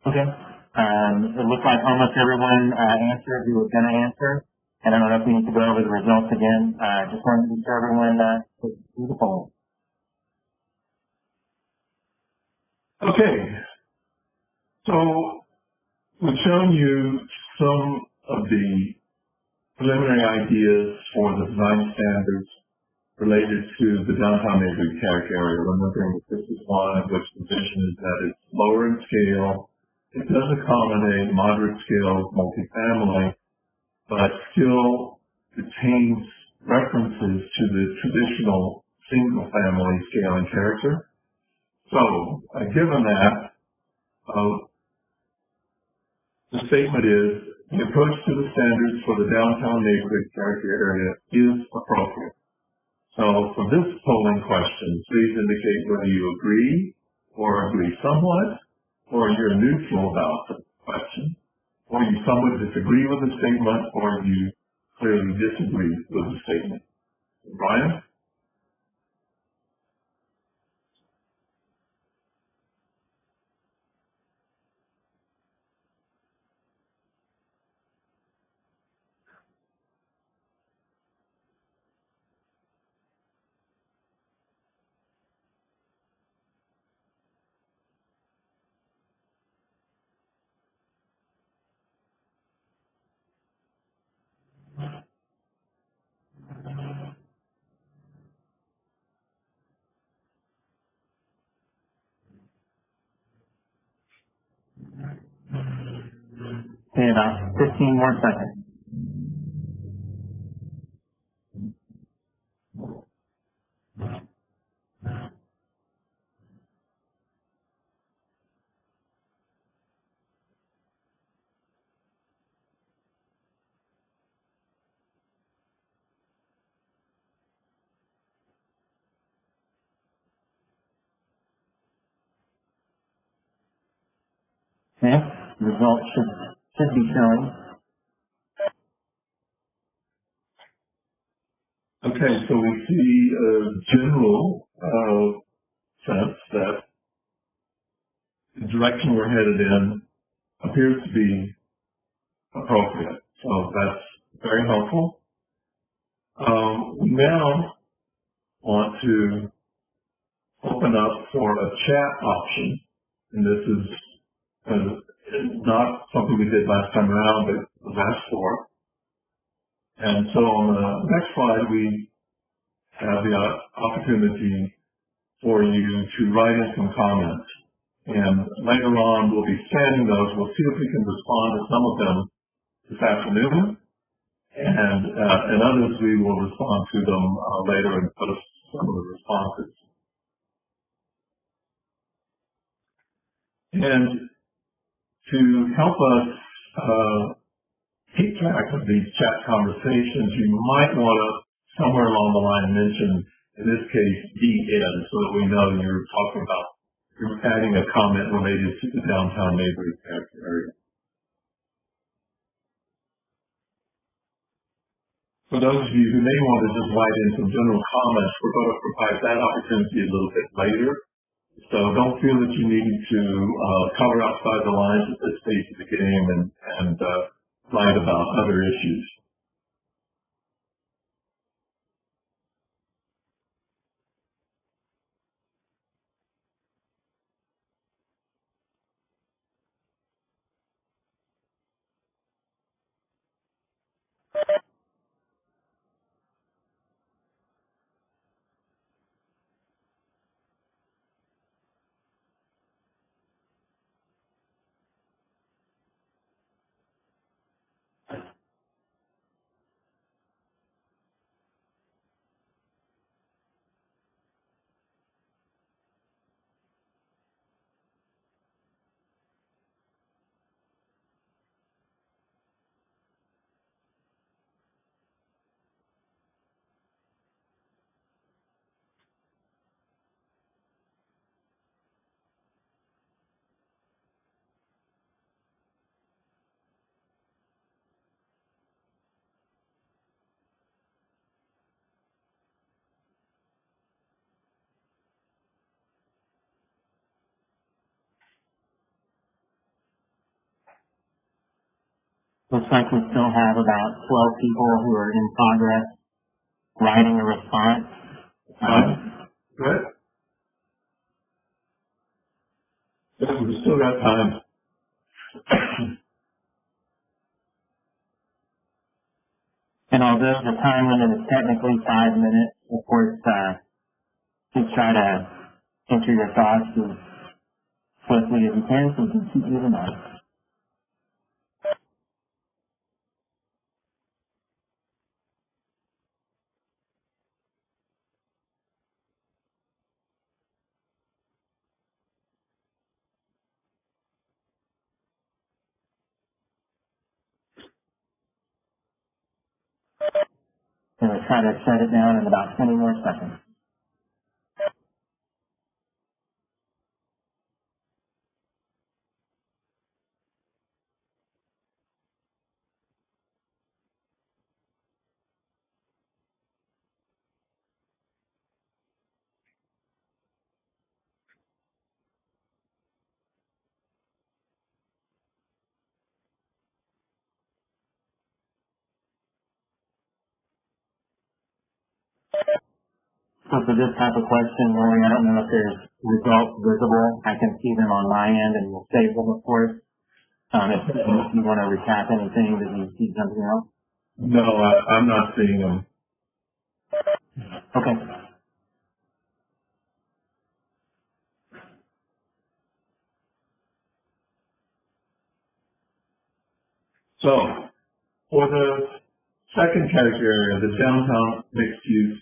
Okay. It looks like almost everyone answered who was going to answer. And I don't know if we need to go over the results again. Just wanted to be sure everyone do the poll. Okay. So we've shown you some of the preliminary ideas for the design standards related to the downtown neighborhood character area. Remembering that this is one of which the vision is that it's lower in scale. It does accommodate moderate scale multifamily, but still retains references to the traditional single family scale and character. So, given that, the statement is, the approach to the standards for the downtown neighborhood character area is appropriate. So, for this polling question, please indicate whether you agree or agree somewhat, or you're neutral about the question, or you somewhat disagree with the statement, or you clearly disagree with the statement. Brian? Okay, about 15 more seconds. Okay, results should be showing. Okay, so we see a general sense that the direction we're headed in appears to be appropriate. So that's very helpful. We now want to open up for a chat option, and this is not something we did last time around, but was asked for. And so on the next slide, we have the opportunity for you to write in some comments. And later on, we'll be scanning those. We'll see if we can respond to some of them this afternoon. And others we will respond to them later and post some of the responses. And to help us keep track of these chat conversations, you might want to somewhere along the line mention, in this case, DN, so that we know you're talking about, you're adding a comment related to the downtown neighborhood character area. For those of you who may want to just write in some general comments, we're going to provide that opportunity a little bit later. So don't feel that you need to cover outside the lines at this stage of the game and write about other issues. Looks like we still have about 12 people who are in progress writing a response. Good. We've still got time. And although the time limit is technically 5 minutes, of course, please try to enter your thoughts as swiftly as you can so we can keep moving on. And we'll try to shut it down in about 20 more seconds. So for this type of question, Lori, I don't know if there's results visible. I can see them on my end and we'll save them, of course. If you want to recap anything, that you see something else? No, I'm not seeing them. Okay. So, for the second character area, the downtown mixed-use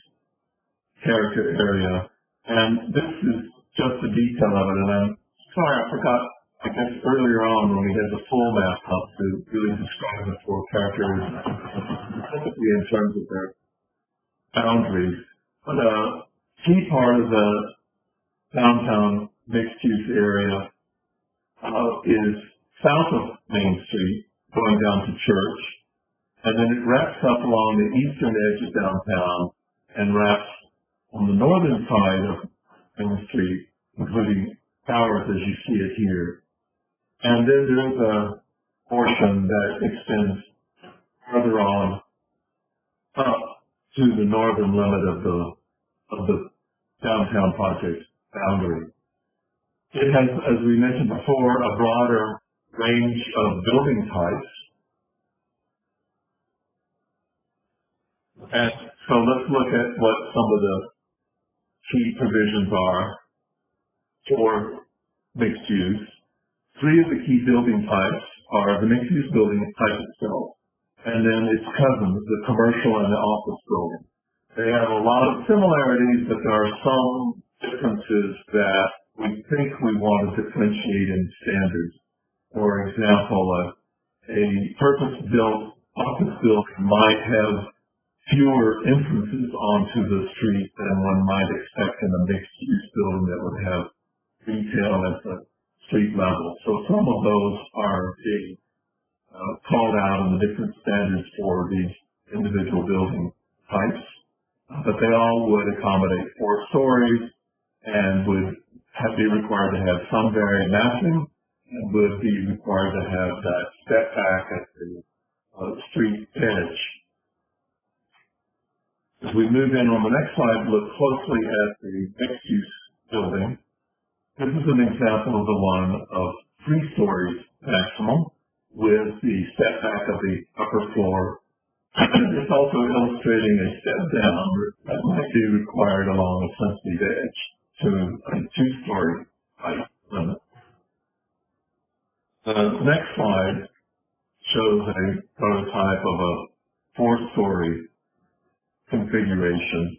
character area, and this is just the detail of it, and I'm sorry I forgot, I guess earlier on when we had the full map up to really describe the four characters, specifically in terms of their boundaries. But a key part of the downtown mixed-use area is south of Main Street, going down to Church, and then it wraps up along the eastern edge of downtown and wraps on the northern side of Main Street, including Towers as you see it here. And then there's a portion that extends further on up to the northern limit of the downtown project boundary. It has, as we mentioned before, a broader range of building types. And so let's look at what some of the key provisions are for mixed use. Three of the key building types are the mixed use building type itself, and then its cousins, the commercial and the office building. They have a lot of similarities, but there are some differences that we think we want to differentiate in standards. For example, a purpose-built office building might have fewer entrances onto the street than one might expect in a mixed-use building that would have retail at the street level. So some of those are being called out in the different standards for these individual building types, but they all would accommodate 4 stories and would be required to have some varied massing and would be required to have that step back at the street edge. As we move in on the next slide, look closely at the mixed-use building. This is an example of the one of 3 stories maximum with the step back of the upper floor. It's also illustrating a step down that might be required along a sensitive edge to a 2-story height limit. The next slide shows a prototype of a 4-story configuration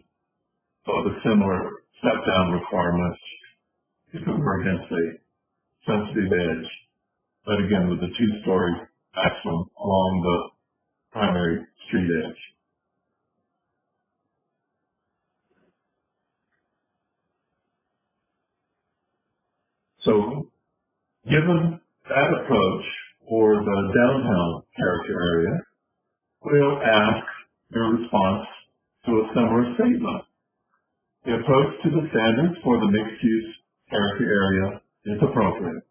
of the similar step-down requirements if it were against a sensitive edge, but again with the 2-story maximum along the primary street edge. So, given that approach for the downtown character area, we'll ask your response to a similar statement. The approach to the standards for the mixed-use character area is appropriate.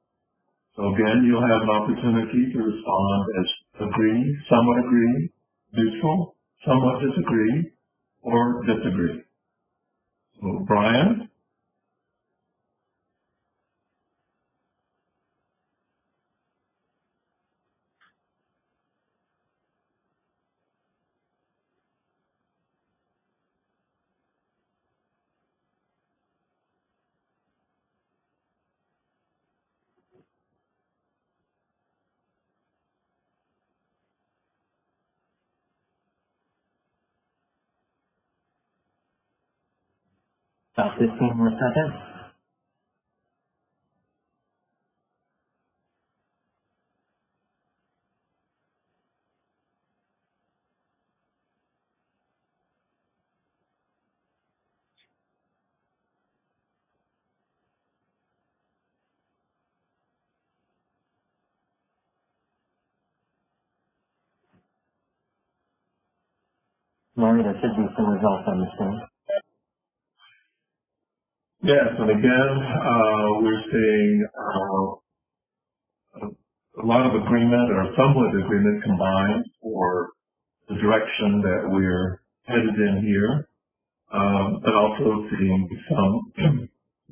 So again, you'll have an opportunity to respond as agree, somewhat agree, neutral, somewhat disagree, or disagree. So Brian? About 15 more seconds. Lori, there should be some results on the screen. Yes, and again, we're seeing a lot of agreement or somewhat agreement combined for the direction that we're headed in here, but also seeing some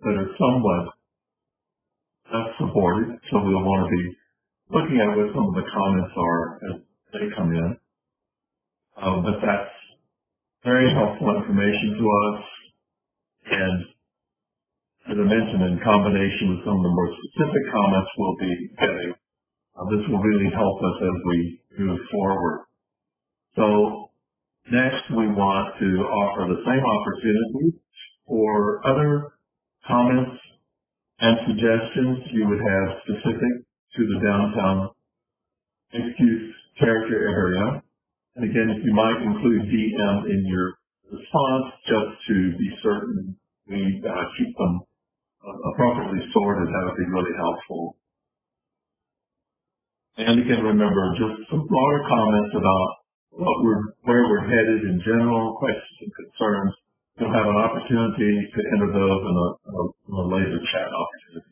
that are somewhat less supported. So we'll want to be looking at what some of the comments are as they come in. But that's very helpful information to us, and as I mentioned, in combination with some of the more specific comments we'll be getting, this will really help us as we move forward. So next we want to offer the same opportunity for other comments and suggestions you would have specific to the downtown mixed-use character area. And again, if you might include DM in your response just to be certain we keep them appropriately sorted, that would be really helpful. And again, remember, just some broader comments about where we're headed in general, questions and concerns. You'll have an opportunity to enter those in a later chat opportunity.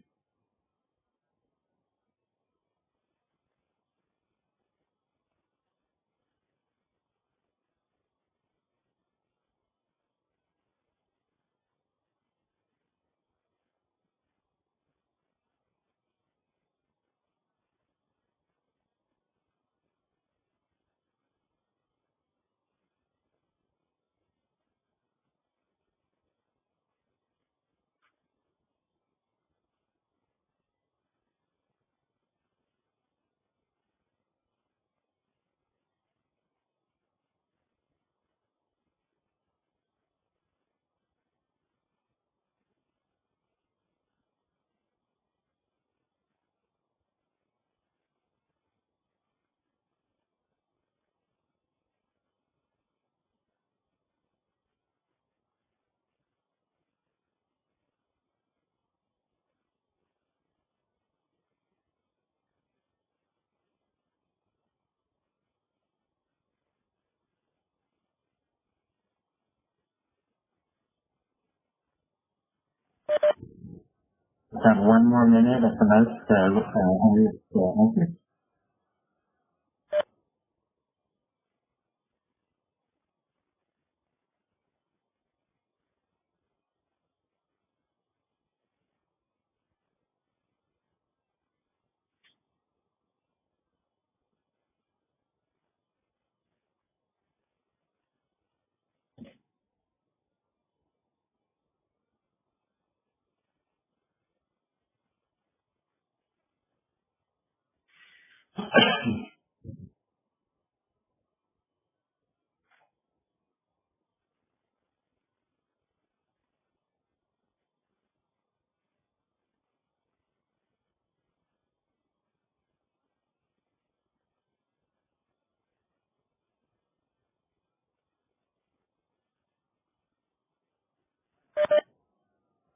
Let's have one more minute at the most, answer.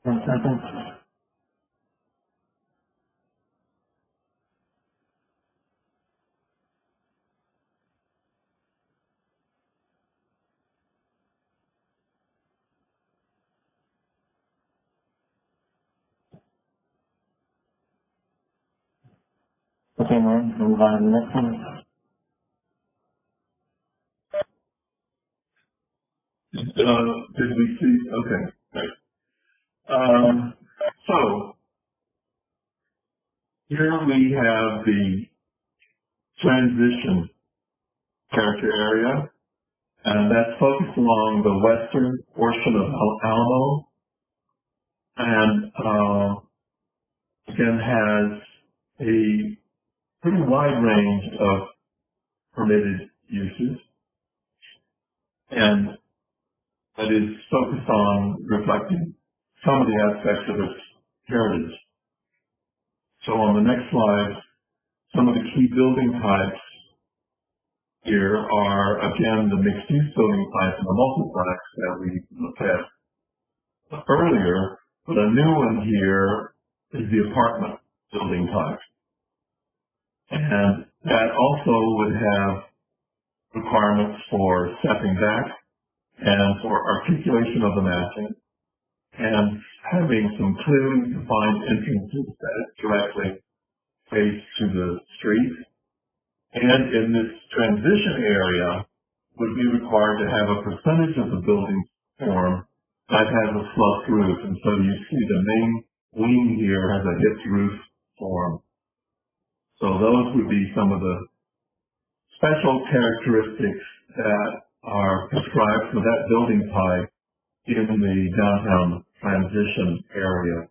Ten seconds. Okay, man, move on to the next one. Did we see? Okay, great. So here we have the transition character area, and that's focused along the western portion of Alamo, and again has a pretty wide range of permitted uses, and that is focused on reflecting some of the aspects of its heritage. So on the next slide, some of the key building types here are, again, the mixed-use building types and the multiplex that we looked at earlier, but a new one here is the apartment building type. And that also would have requirements for stepping back and for articulation of the massing and having some clearly defined entrances that directly face to the street. And in this transition area would be required to have a percentage of the building form that has a sloped roof. And so you see the main wing here has a hipped roof form. So those would be some of the special characteristics that are prescribed for that building type in the downtown transition area.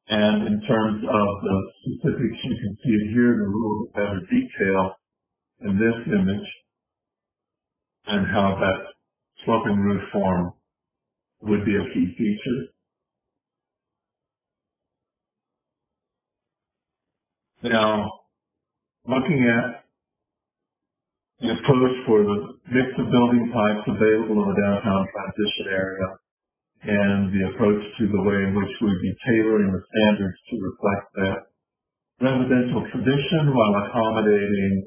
And in terms of the specifics, you can see it here in a little better detail in this image, and how that sloping roof form would be a key feature. Now, looking at the approach for the mix of building types available in the downtown transition area, and the approach to the way in which we'd be tailoring the standards to reflect that residential tradition while accommodating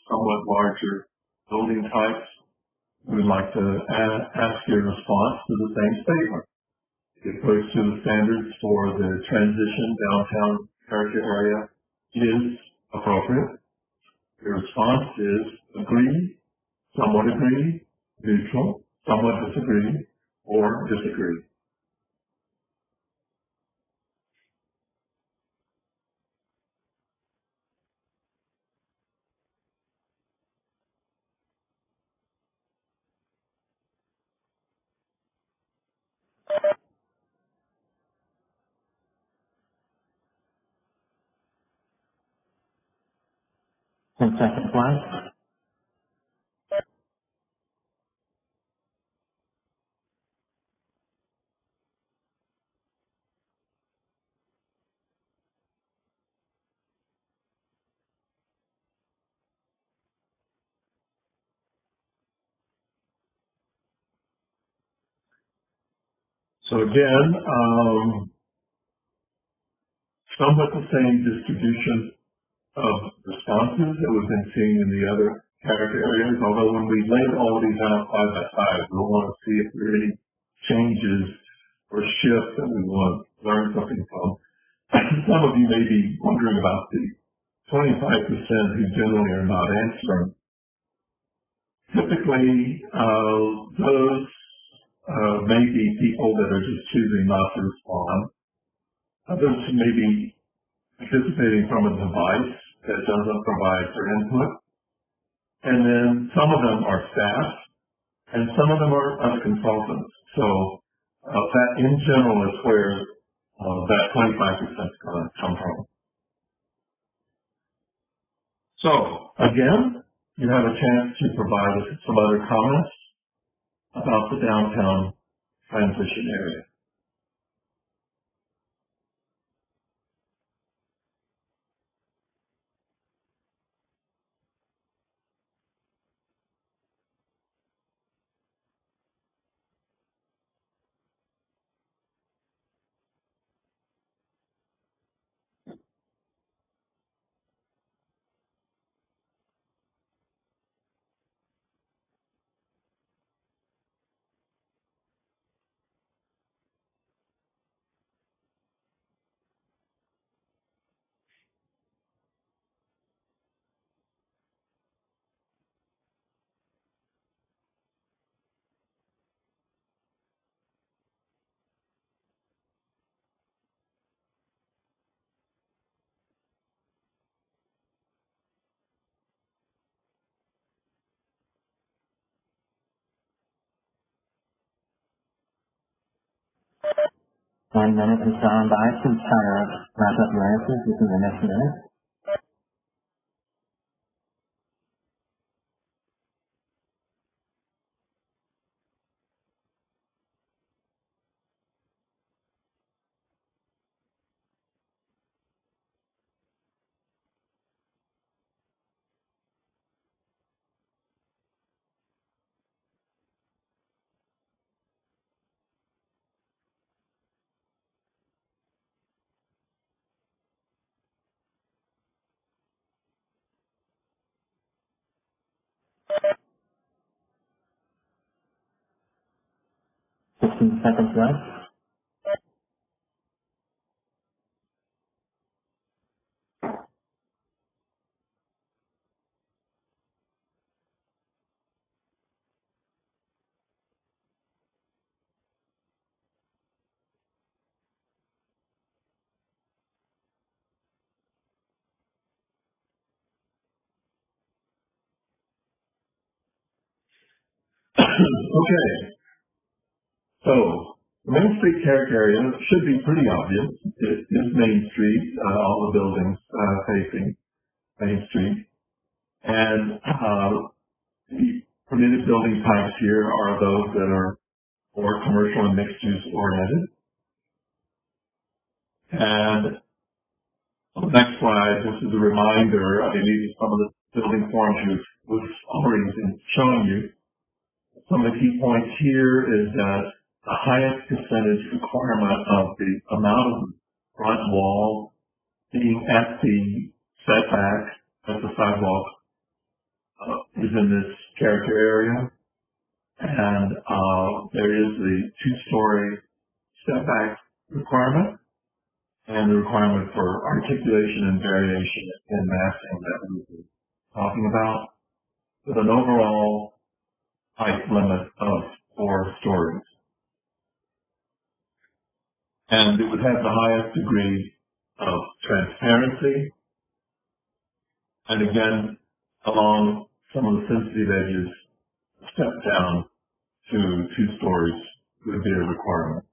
somewhat larger building types, we'd like to ask your response to the same statement. The approach to the standards for the transition downtown character area is appropriate. Your response is agree, somewhat agree, neutral, somewhat disagree, or disagree. Second slide. So again, somewhat the same distribution of responses that we've been seeing in the other character areas, although when we lay all these out side by side, we'll want to see if there are any changes or shift that we want to learn something from. Some of you may be wondering about the 25% who generally are not answering. Typically, those may be people that are just choosing not to respond. Others may be participating from a device that doesn't provide for input. And then some of them are staff, and some of them are us consultants. So that in general is where that 25% is going to come from. So again, you have a chance to provide us some other comments about the downtown transition area. One minute has gone by. Please try to wrap up your answers within the next minute. Seconds left. Okay. So the Main Street character area should be pretty obvious. It is Main Street, all the buildings facing Main Street. And the permitted building types here are those that are more commercial and mixed use oriented. And on the next slide, this is a reminder. I mean, these are some of the building forms we've already been showing you. Some of the key points here is that the highest percentage requirement of the amount of front wall being at the setback at the sidewalk is in this character area. And there is the two-story setback requirement and the requirement for articulation and variation in massing that we were talking about, with an overall height limit of 4 stories. And it would have the highest degree of transparency, and again, along some of the sensitive edges, step down to 2 stories would be a requirement.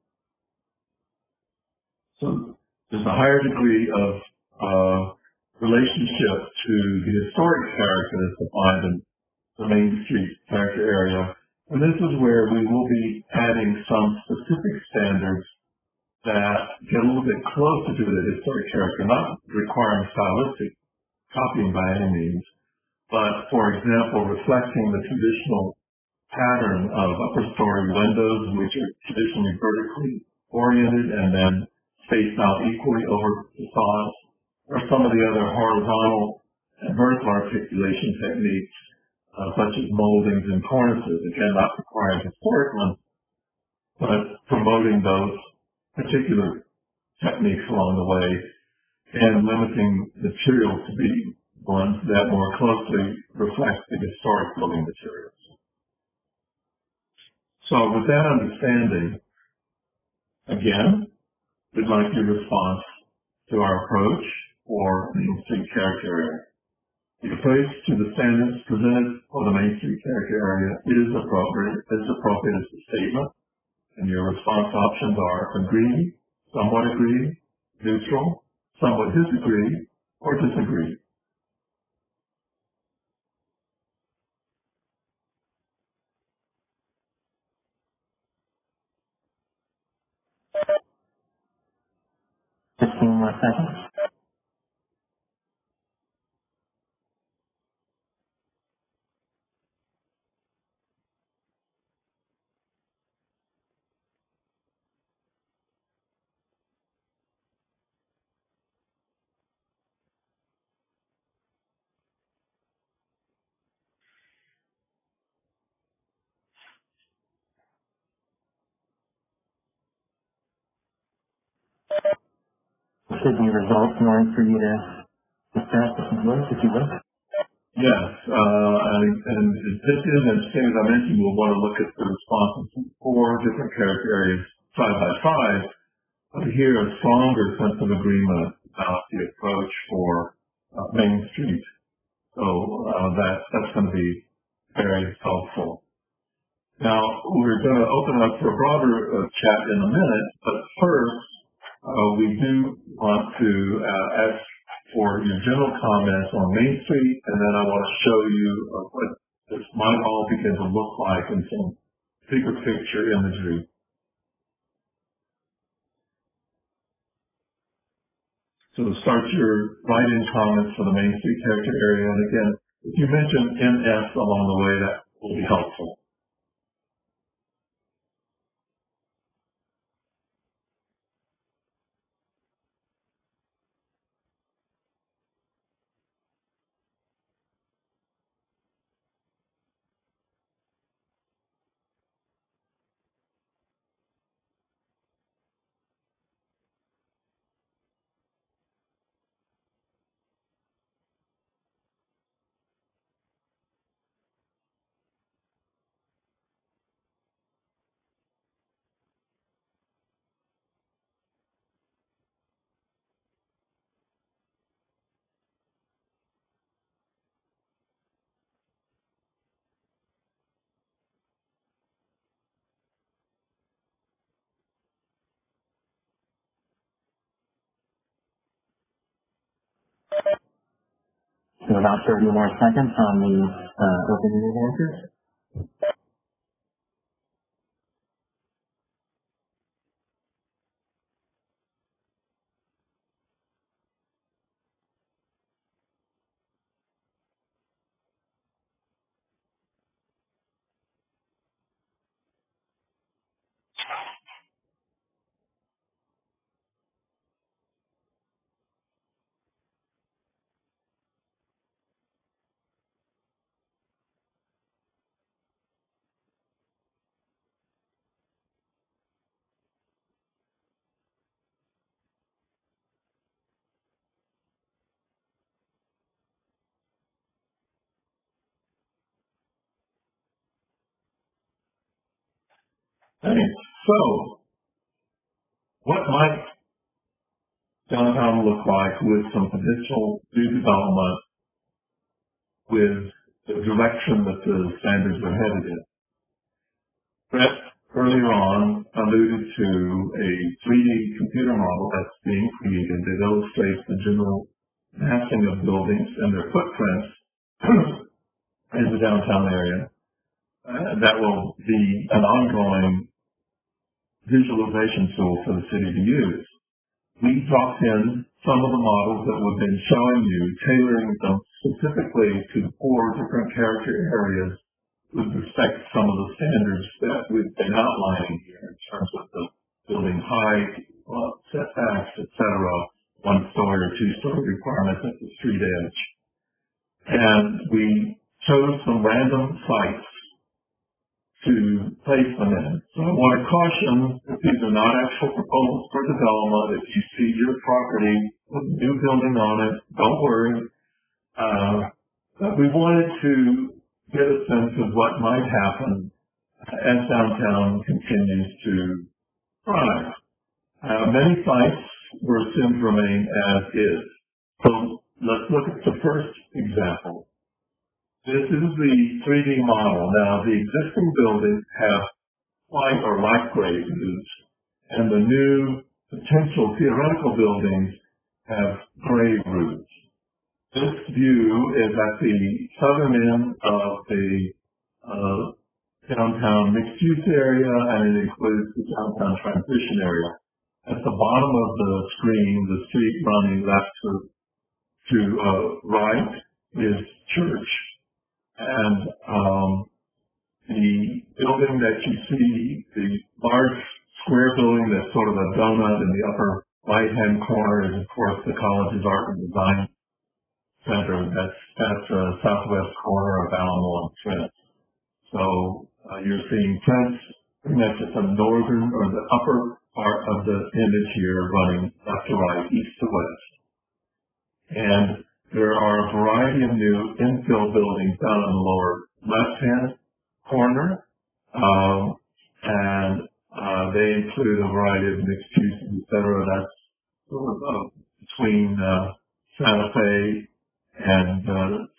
So there's a higher degree of relationship to the historic character that's defined in the Main Street character area. And this is where we will be adding some specific standards that get a little bit closer to the historic character, not requiring stylistic copying by any means, but, for example, reflecting the traditional pattern of upper story windows, which are traditionally vertically oriented and then spaced out equally over facades, or some of the other horizontal and vertical articulation techniques, such as moldings and cornices, again, not requiring historic ones, but promoting those particular techniques along the way and limiting materials to be ones that more closely reflect the historic building materials. So with that understanding, again, we'd like your response to our approach for Main Street character area. The approach to the standards presented for the Main Street character area is appropriate as the statement, and your response options are agree, somewhat agree, neutral, somewhat disagree, or disagree. Fifteen more seconds. There should be results in order for you to discuss if you would. Yes, and this is, as I mentioned, we'll want to look at the responses from 4 different character areas side by side, but here a stronger sense of agreement about the approach for Main Street. So that's going to be very helpful. Now, we're going to open up for a broader chat in a minute, but first, we do want to ask for your general comments on Main Street, and then I want to show you what this might all begin to look like in some bigger picture imagery. So start your write-in comments for the Main Street character area, and again, if you mention NS along the way, that will be helpful. So about 30 more seconds on the open-ended answers. Thanks. So, what might downtown look like with some potential new development with the direction that the standards are headed in? Brett earlier on alluded to a 3D computer model that's being created that illustrates the general massing of buildings and their footprints in the downtown area. That will be an ongoing visualization tool for the city to use. We dropped in some of the models that we've been showing you, tailoring them specifically to the 4 different character areas with respect to some of the standards that we've been outlining here in terms of the building height, setbacks, etc., 1-story or 2-story requirements at the street edge. And we chose some random sites to place them in. So I want to caution that these are not actual proposals for development. If you see your property with a new building on it, don't worry. But we wanted to get a sense of what might happen as downtown continues to thrive. Many sites were assumed to remain as is. So let's look at the first example. This is the 3D model. Now, the existing buildings have white or light gray roofs, and the new potential theoretical buildings have gray roofs. This view is at the southern end of the downtown mixed-use area, and it includes the downtown transition area. At the bottom of the screen, the street running left to right is Church. And the building that you see, the large square building that's sort of a donut in the upper right-hand corner is, of course, the college's Art and Design Center. That's southwest corner of Alamo and Trent. So you're seeing Trent pretty much at the northern or the upper part of the image here, running left to right, east to west. And there are a variety of new infill buildings down in the lower left-hand corner, and they include a variety of mixed uses, et cetera. That's sort of between Santa Fe and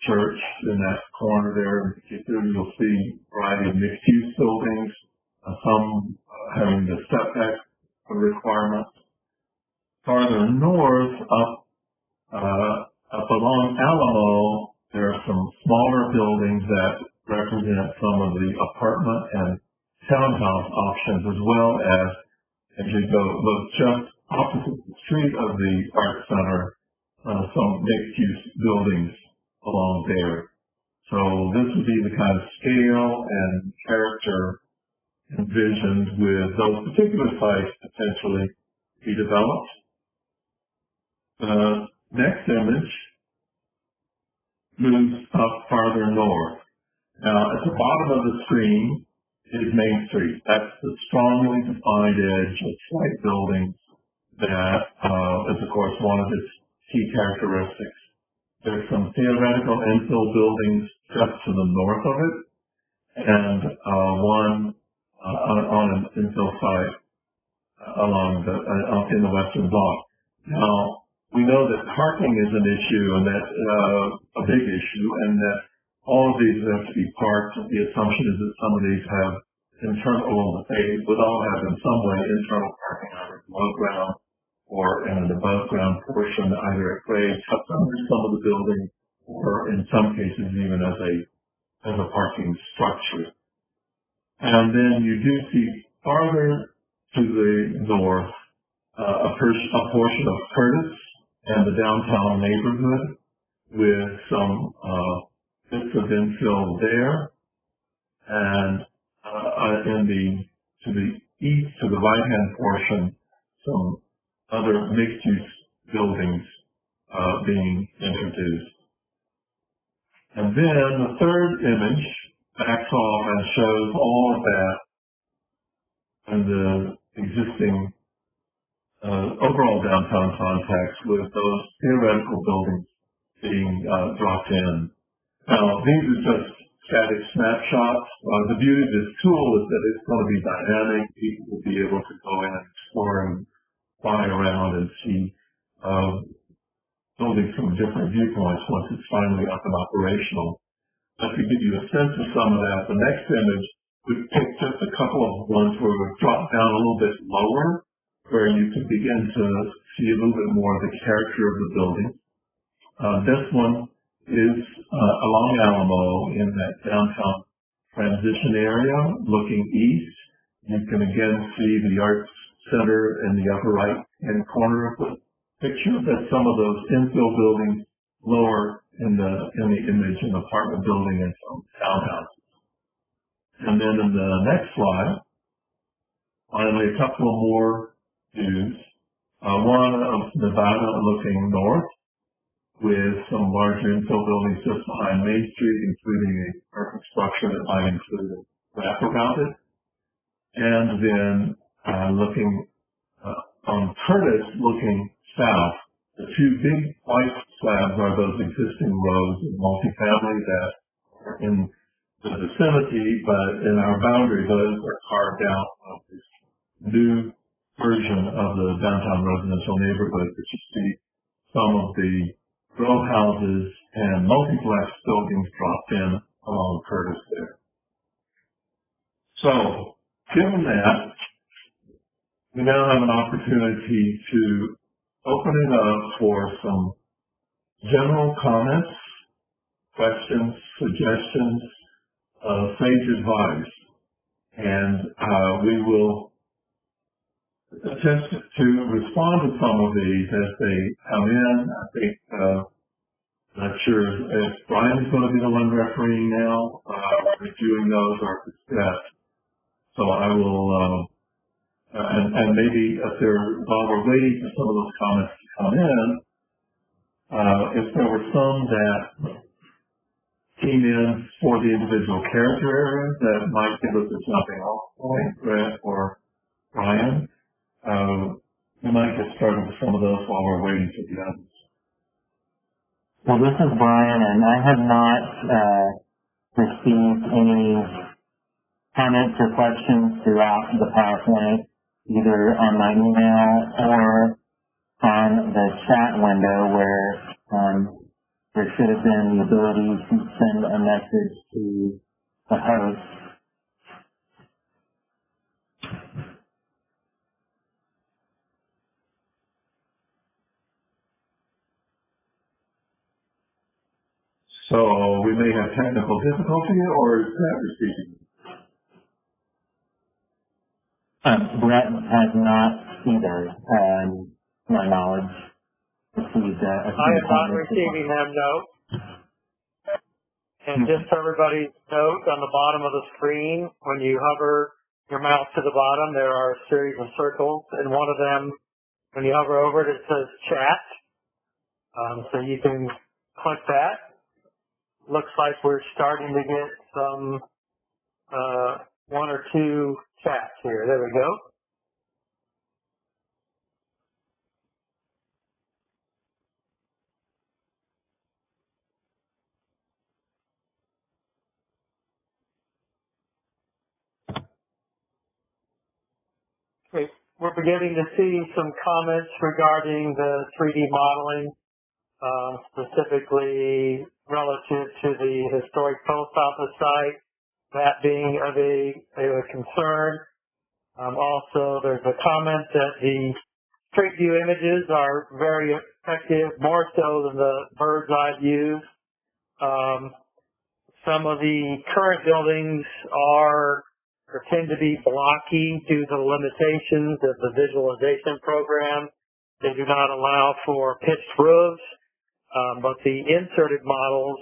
Church in that corner there. In particular, you'll see a variety of mixed-use buildings, some having the setback requirements. Farther north, up along Alamo, there are some smaller buildings that represent some of the apartment and townhouse options, as well as you go look just opposite the street of the Art Center, some mixed-use buildings along there. So this would be the kind of scale and character envisioned with those particular sites potentially be developed. The next image moves up farther north. Now, at the bottom of the screen is Main Street. That's the strongly defined edge of slight buildings that is, of course, one of its key characteristics. There's some theoretical infill buildings just to the north of it, and one on an infill site along in the western block. Now, we know that parking is an issue, and that's a big issue, and that all of these have to be parked. The assumption is that some of these have internal, they would all have in some way internal parking, either below ground or in an above ground portion, either at grade tucked under some of the building, or in some cases even as a parking structure. And then you do see farther to the north a portion of Curtis and the downtown neighborhood with some bits of infill there, and to the east, to the right-hand portion, some other mixed-use buildings being introduced. And then the third image backs off and shows all of that in the existing overall downtown context with those theoretical buildings being dropped in. Now, these are just static snapshots. The beauty of this tool is that it's going to be dynamic. People will be able to go in and explore and fly around and see buildings from different viewpoints once it's finally up and operational. But to give you a sense of some of that, the next image, we've picked just a couple of ones where we've dropped down a little bit lower, where you can begin to see a little bit more of the character of the building. This one is along Alamo in that downtown transition area, looking east. You can again see the Arts Center in the upper right-hand corner of the picture, but some of those infill buildings lower in the image, an apartment building and some townhouses. And then in the next slide, finally a couple of more views. One of Nevada looking north with some larger infill buildings just behind Main Street, including a parking structure that might include a wrap around it. And then looking on Curtis, looking south, the two big white slabs are those existing rows of multifamily that are in the vicinity, but in our boundary, those are carved out of this new version of the downtown residential neighborhood that you see some of the row houses and multiplex buildings dropped in along Curtis there. So, given that, we now have an opportunity to open it up for some general comments, questions, suggestions, sage advice. And we will attempt to respond to some of these as they come in. I think, not sure if Brian is going to be the one refereeing now, reviewing those or if it's Beth. So I will, and maybe while we're waiting for some of those comments to come in, if there were some that came in for the individual character areas that might give us a jumping off point, Brett or Brian, we might get started with some of those while we're waiting for the others. Well, this is Brian, and I have not received any comments or questions throughout the PowerPoint, either on my email or on the chat window where there should have been the ability to send a message to the host. So we may have technical difficulty, or is that receiving? Brett has not either, to my knowledge, received a I am not receiving them, no. And just for everybody's note, on the bottom of the screen, when you hover your mouse to the bottom, there are a series of circles, and one of them, when you hover over it, it says chat. So you can click that. Looks like we're starting to get some, one or two chats here. There we go. Okay, we're beginning to see some comments regarding the 3D modeling, specifically relative to the historic post office site, that being of a concern. Also, there's a comment that the street view images are very effective, more so than the bird's eye views. Some of the current buildings tend to be blocky due to the limitations of the visualization program. They do not allow for pitched roofs, but the inserted models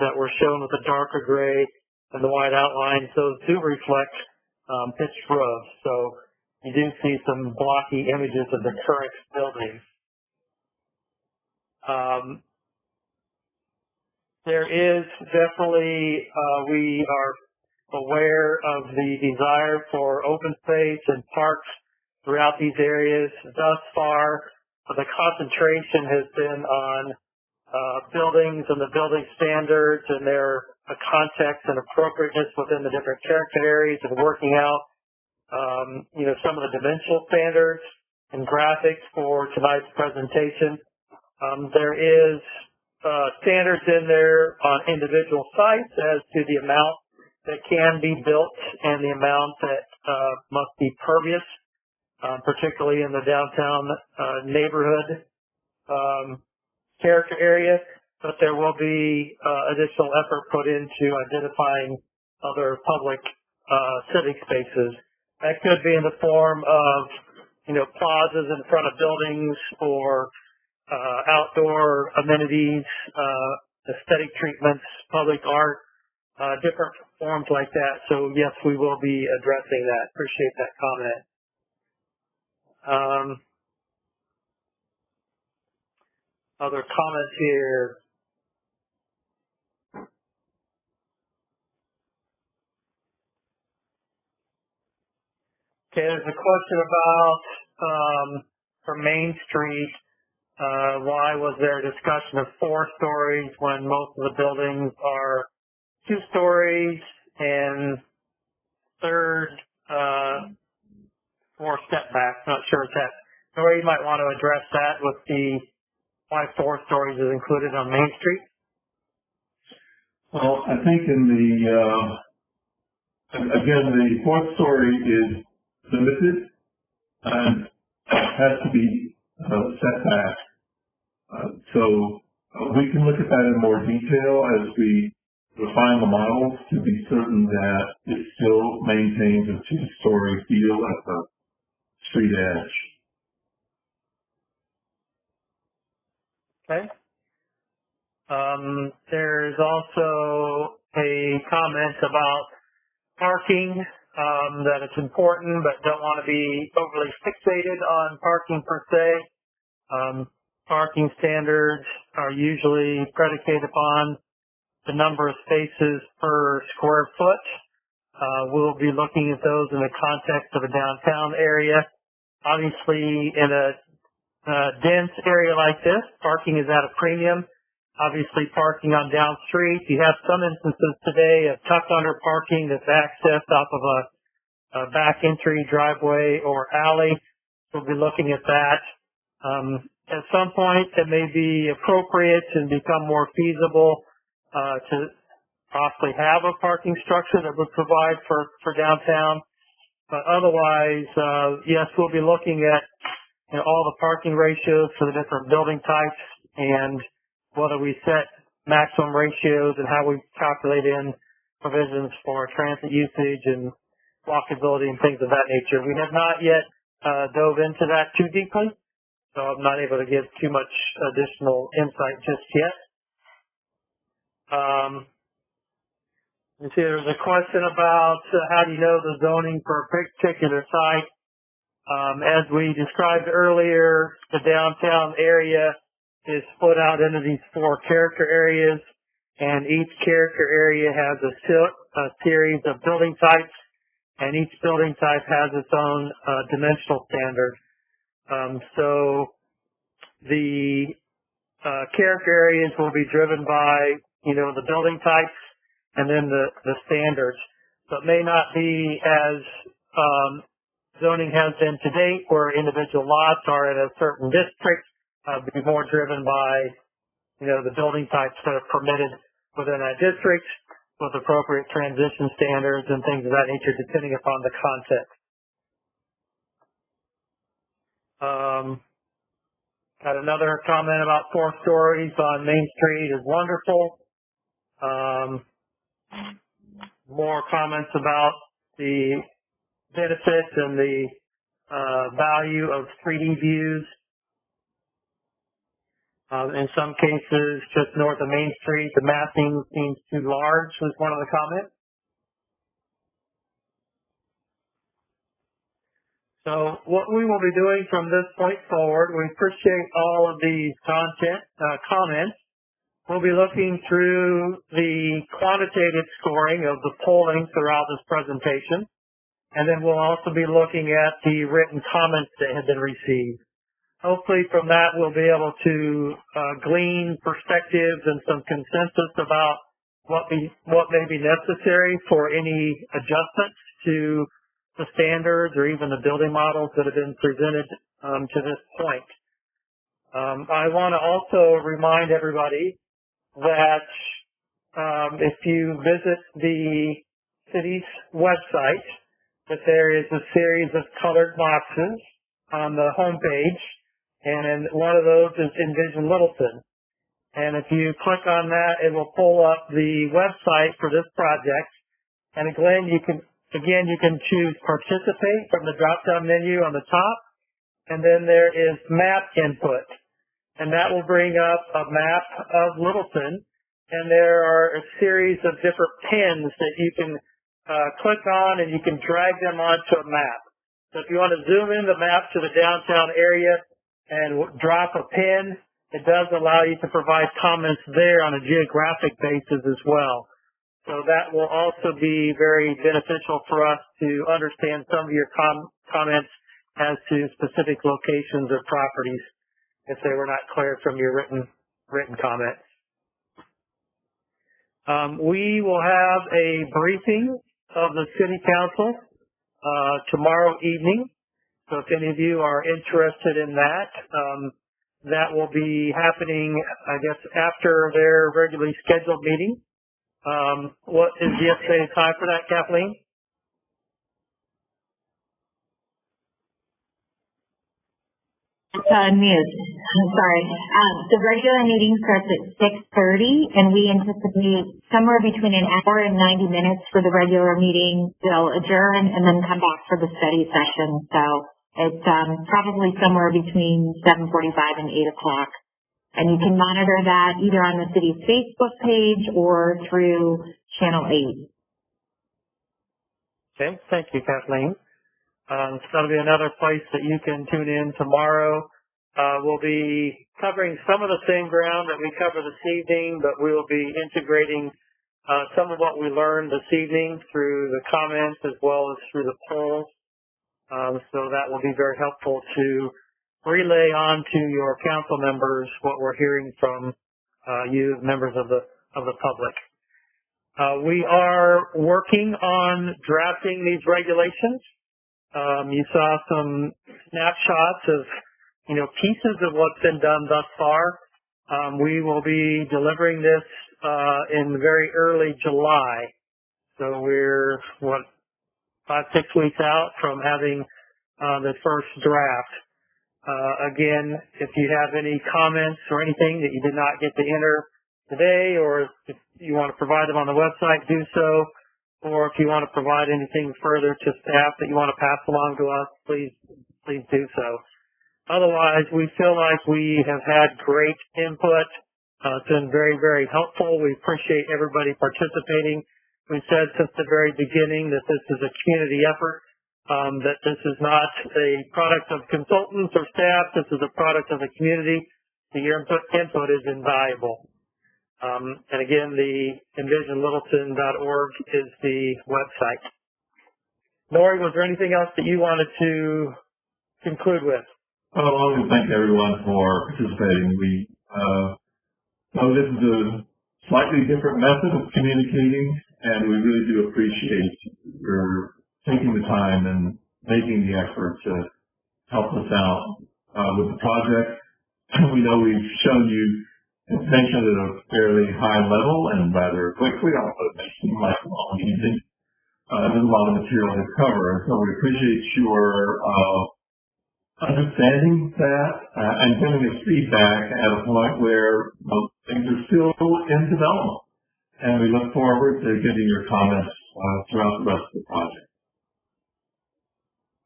that were shown with the darker gray and the white outlines, those do reflect pitched roofs. So you do see some blocky images of the current buildings. There is definitely, we are aware of the desire for open space and parks throughout these areas. Thus far, the concentration has been on buildings and the building standards and their context and appropriateness within the different character areas and working out, some of the dimensional standards and graphics for tonight's presentation. There is standards in there on individual sites as to the amount that can be built and the amount that must be pervious, particularly in the downtown neighborhood character area. But there will be additional effort put into identifying other public civic spaces. That could be in the form of, plazas in front of buildings or outdoor amenities, aesthetic treatments, public art, different forms like that. So yes, we will be addressing that. Appreciate that comment. Other comments here. Okay, there's a question about, for Main Street, why was there a discussion of 4 stories when most of the buildings are 2 stories and third, 4 step backs? Not sure if that, Nora, you might want to address that with the why 4 stories is included on Main Street. Well, I think in again, the 4th story is limited and has to be set back. So we can look at that in more detail as we refine the models to be certain that it still maintains a 2-story feel at the street edge. Okay. There's also a comment about parking, that it's important, but don't want to be overly fixated on parking per se. Parking standards are usually predicated upon the number of spaces per square foot. We'll be looking at those in the context of a downtown area. Obviously, in a dense area like this, parking is at a premium. Obviously, parking on down street, you have some instances today of tucked under parking that's accessed off of a back entry, driveway, or alley. We'll be looking at that. At some point, it may be appropriate and become more feasible to possibly have a parking structure that would provide for downtown. But otherwise, yes, we'll be looking at all the parking ratios for the different building types and whether we set maximum ratios and how we calculate in provisions for transit usage and walkability and things of that nature. We have not yet dove into that too deeply, so I'm not able to give too much additional insight just yet. You see, there's a question about how do you know the zoning for a particular site. As we described earlier, the downtown area is split out into these 4 character areas, and each character area has a series of building types, and each building type has its own dimensional standard. So the character areas will be driven by, the building types and then the standards. So it may not be as zoning has been to date, where individual lots are in a certain district, be more driven by, the building types that are permitted within that district with appropriate transition standards and things of that nature, depending upon the context. Got another comment about 4 stories on Main Street is wonderful. More comments about the benefits and the value of 3D views. In some cases, just north of Main Street, the massing seems too large, was one of the comments. So what we will be doing from this point forward, we appreciate all of these comments. We'll be looking through the quantitative scoring of the polling throughout this presentation, and then we'll also be looking at the written comments that have been received. Hopefully from that we'll be able to glean perspectives and some consensus about what may be necessary for any adjustments to the standards or even the building models that have been presented to this point. I want to also remind everybody that if you visit the city's website, that there is a series of colored boxes on the homepage, and one of those is Envision Littleton. And if you click on that, it will pull up the website for this project. And again, you can choose participate from the drop-down menu on the top, and then there is map input. And that will bring up a map of Littleton, and there are a series of different pins that you can click on, and you can drag them onto a map. So if you want to zoom in the map to the downtown area and drop a pin, it does allow you to provide comments there on a geographic basis as well. So that will also be very beneficial for us to understand some of your comments as to specific locations of properties if they were not clear from your written comments. We will have a briefing of the City Council tomorrow evening. So if any of you are interested in that, that will be happening, I guess, after their regularly scheduled meeting. What is the estimated time for that, Kathleen? It's on mute. I'm sorry. The regular meeting starts at 6:30, and we anticipate somewhere between an hour and 90 minutes for the regular meeting. They'll adjourn and then come back for the study session. So it's probably somewhere between 7:45 and 8 o'clock. And you can monitor that either on the city's Facebook page or through Channel 8. Okay, thank you, Kathleen. So that'll be another place that you can tune in tomorrow. We'll be covering some of the same ground that we covered this evening, but we will be integrating some of what we learned this evening through the comments as well as through the polls. So that will be very helpful to relay on to your council members what we're hearing from you, members of the public. We are working on drafting these regulations. You saw some snapshots of, pieces of what's been done thus far. We will be delivering this in very early July. So we're, 5-6 weeks out from having the first draft. Again, if you have any comments or anything that you did not get to enter today, or if you want to provide them on the website, do so. Or if you want to provide anything further to staff that you want to pass along to us, please do so. Otherwise, we feel like we have had great input. It's been very, very helpful. We appreciate everybody participating. We said since the very beginning that this is a community effort, that this is not a product of consultants or staff. This is a product of the community. Your input is invaluable. And again, the envisionlittleton.org is the website. Lori, was there anything else that you wanted to conclude with? Well, I want to thank everyone for participating. We know this is a slightly different method of communicating, and we really do appreciate your taking the time and making the effort to help us out with the project. We know we've shown you information at a fairly high level and rather quickly, although it may seem like a long evening. There's a lot of material to cover, so we appreciate your understanding that and giving us feedback at a point where things are still in development. And we look forward to getting your comments throughout the rest of the project.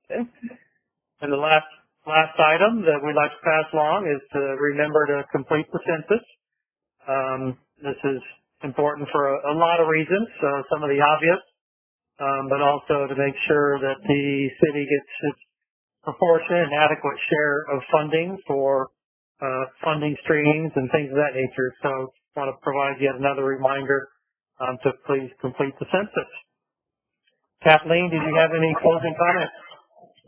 Okay. And the last item that we'd like to pass along is to remember to complete the census. This is important for a lot of reasons, some of the obvious, but also to make sure that the city gets its proportionate and adequate share of funding for funding streams and things of that nature. So I want to provide yet another reminder to please complete the census. Kathleen, did you have any closing comments?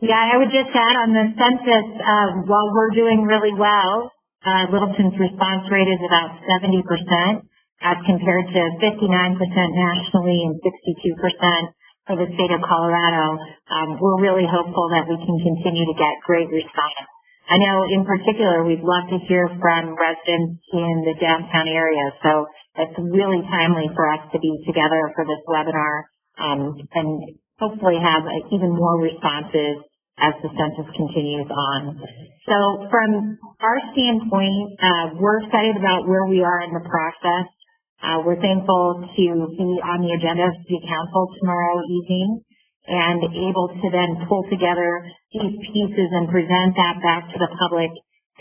Yeah, I would just add on the census, while we're doing really well, Littleton's response rate is about 70% as compared to 59% nationally and 62% for the state of Colorado. We're really hopeful that we can continue to get great response. I know in particular we'd love to hear from residents in the downtown area, so it's really timely for us to be together for this webinar and hopefully have even more responses as the census continues on. So from our standpoint, we're excited about where we are in the process. We're thankful to be on the agenda of City Council tomorrow evening and able to then pull together these pieces and present that back to the public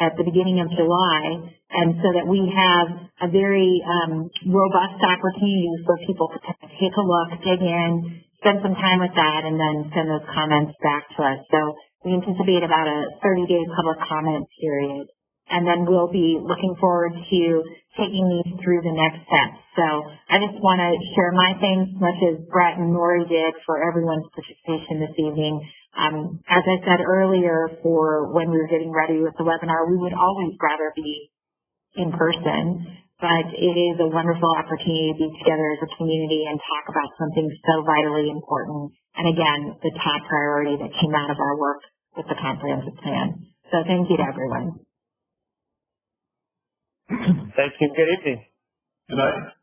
at the beginning of July, and so that we have a very robust opportunity for people to take a look, dig in, spend some time with that, and then send those comments back to us. So we anticipate about a 30-day public comment period. and then we'll be looking forward to taking these through the next steps. So I just want to share my thanks, much as Brett and Nori did, for everyone's participation this evening. As I said earlier, for when we were getting ready with the webinar, we would always rather be in person, but it is a wonderful opportunity to be together as a community and talk about something so vitally important. And again, the top priority that came out of our work with the comprehensive plan. So thank you to everyone. Thank you. Good evening. Good night.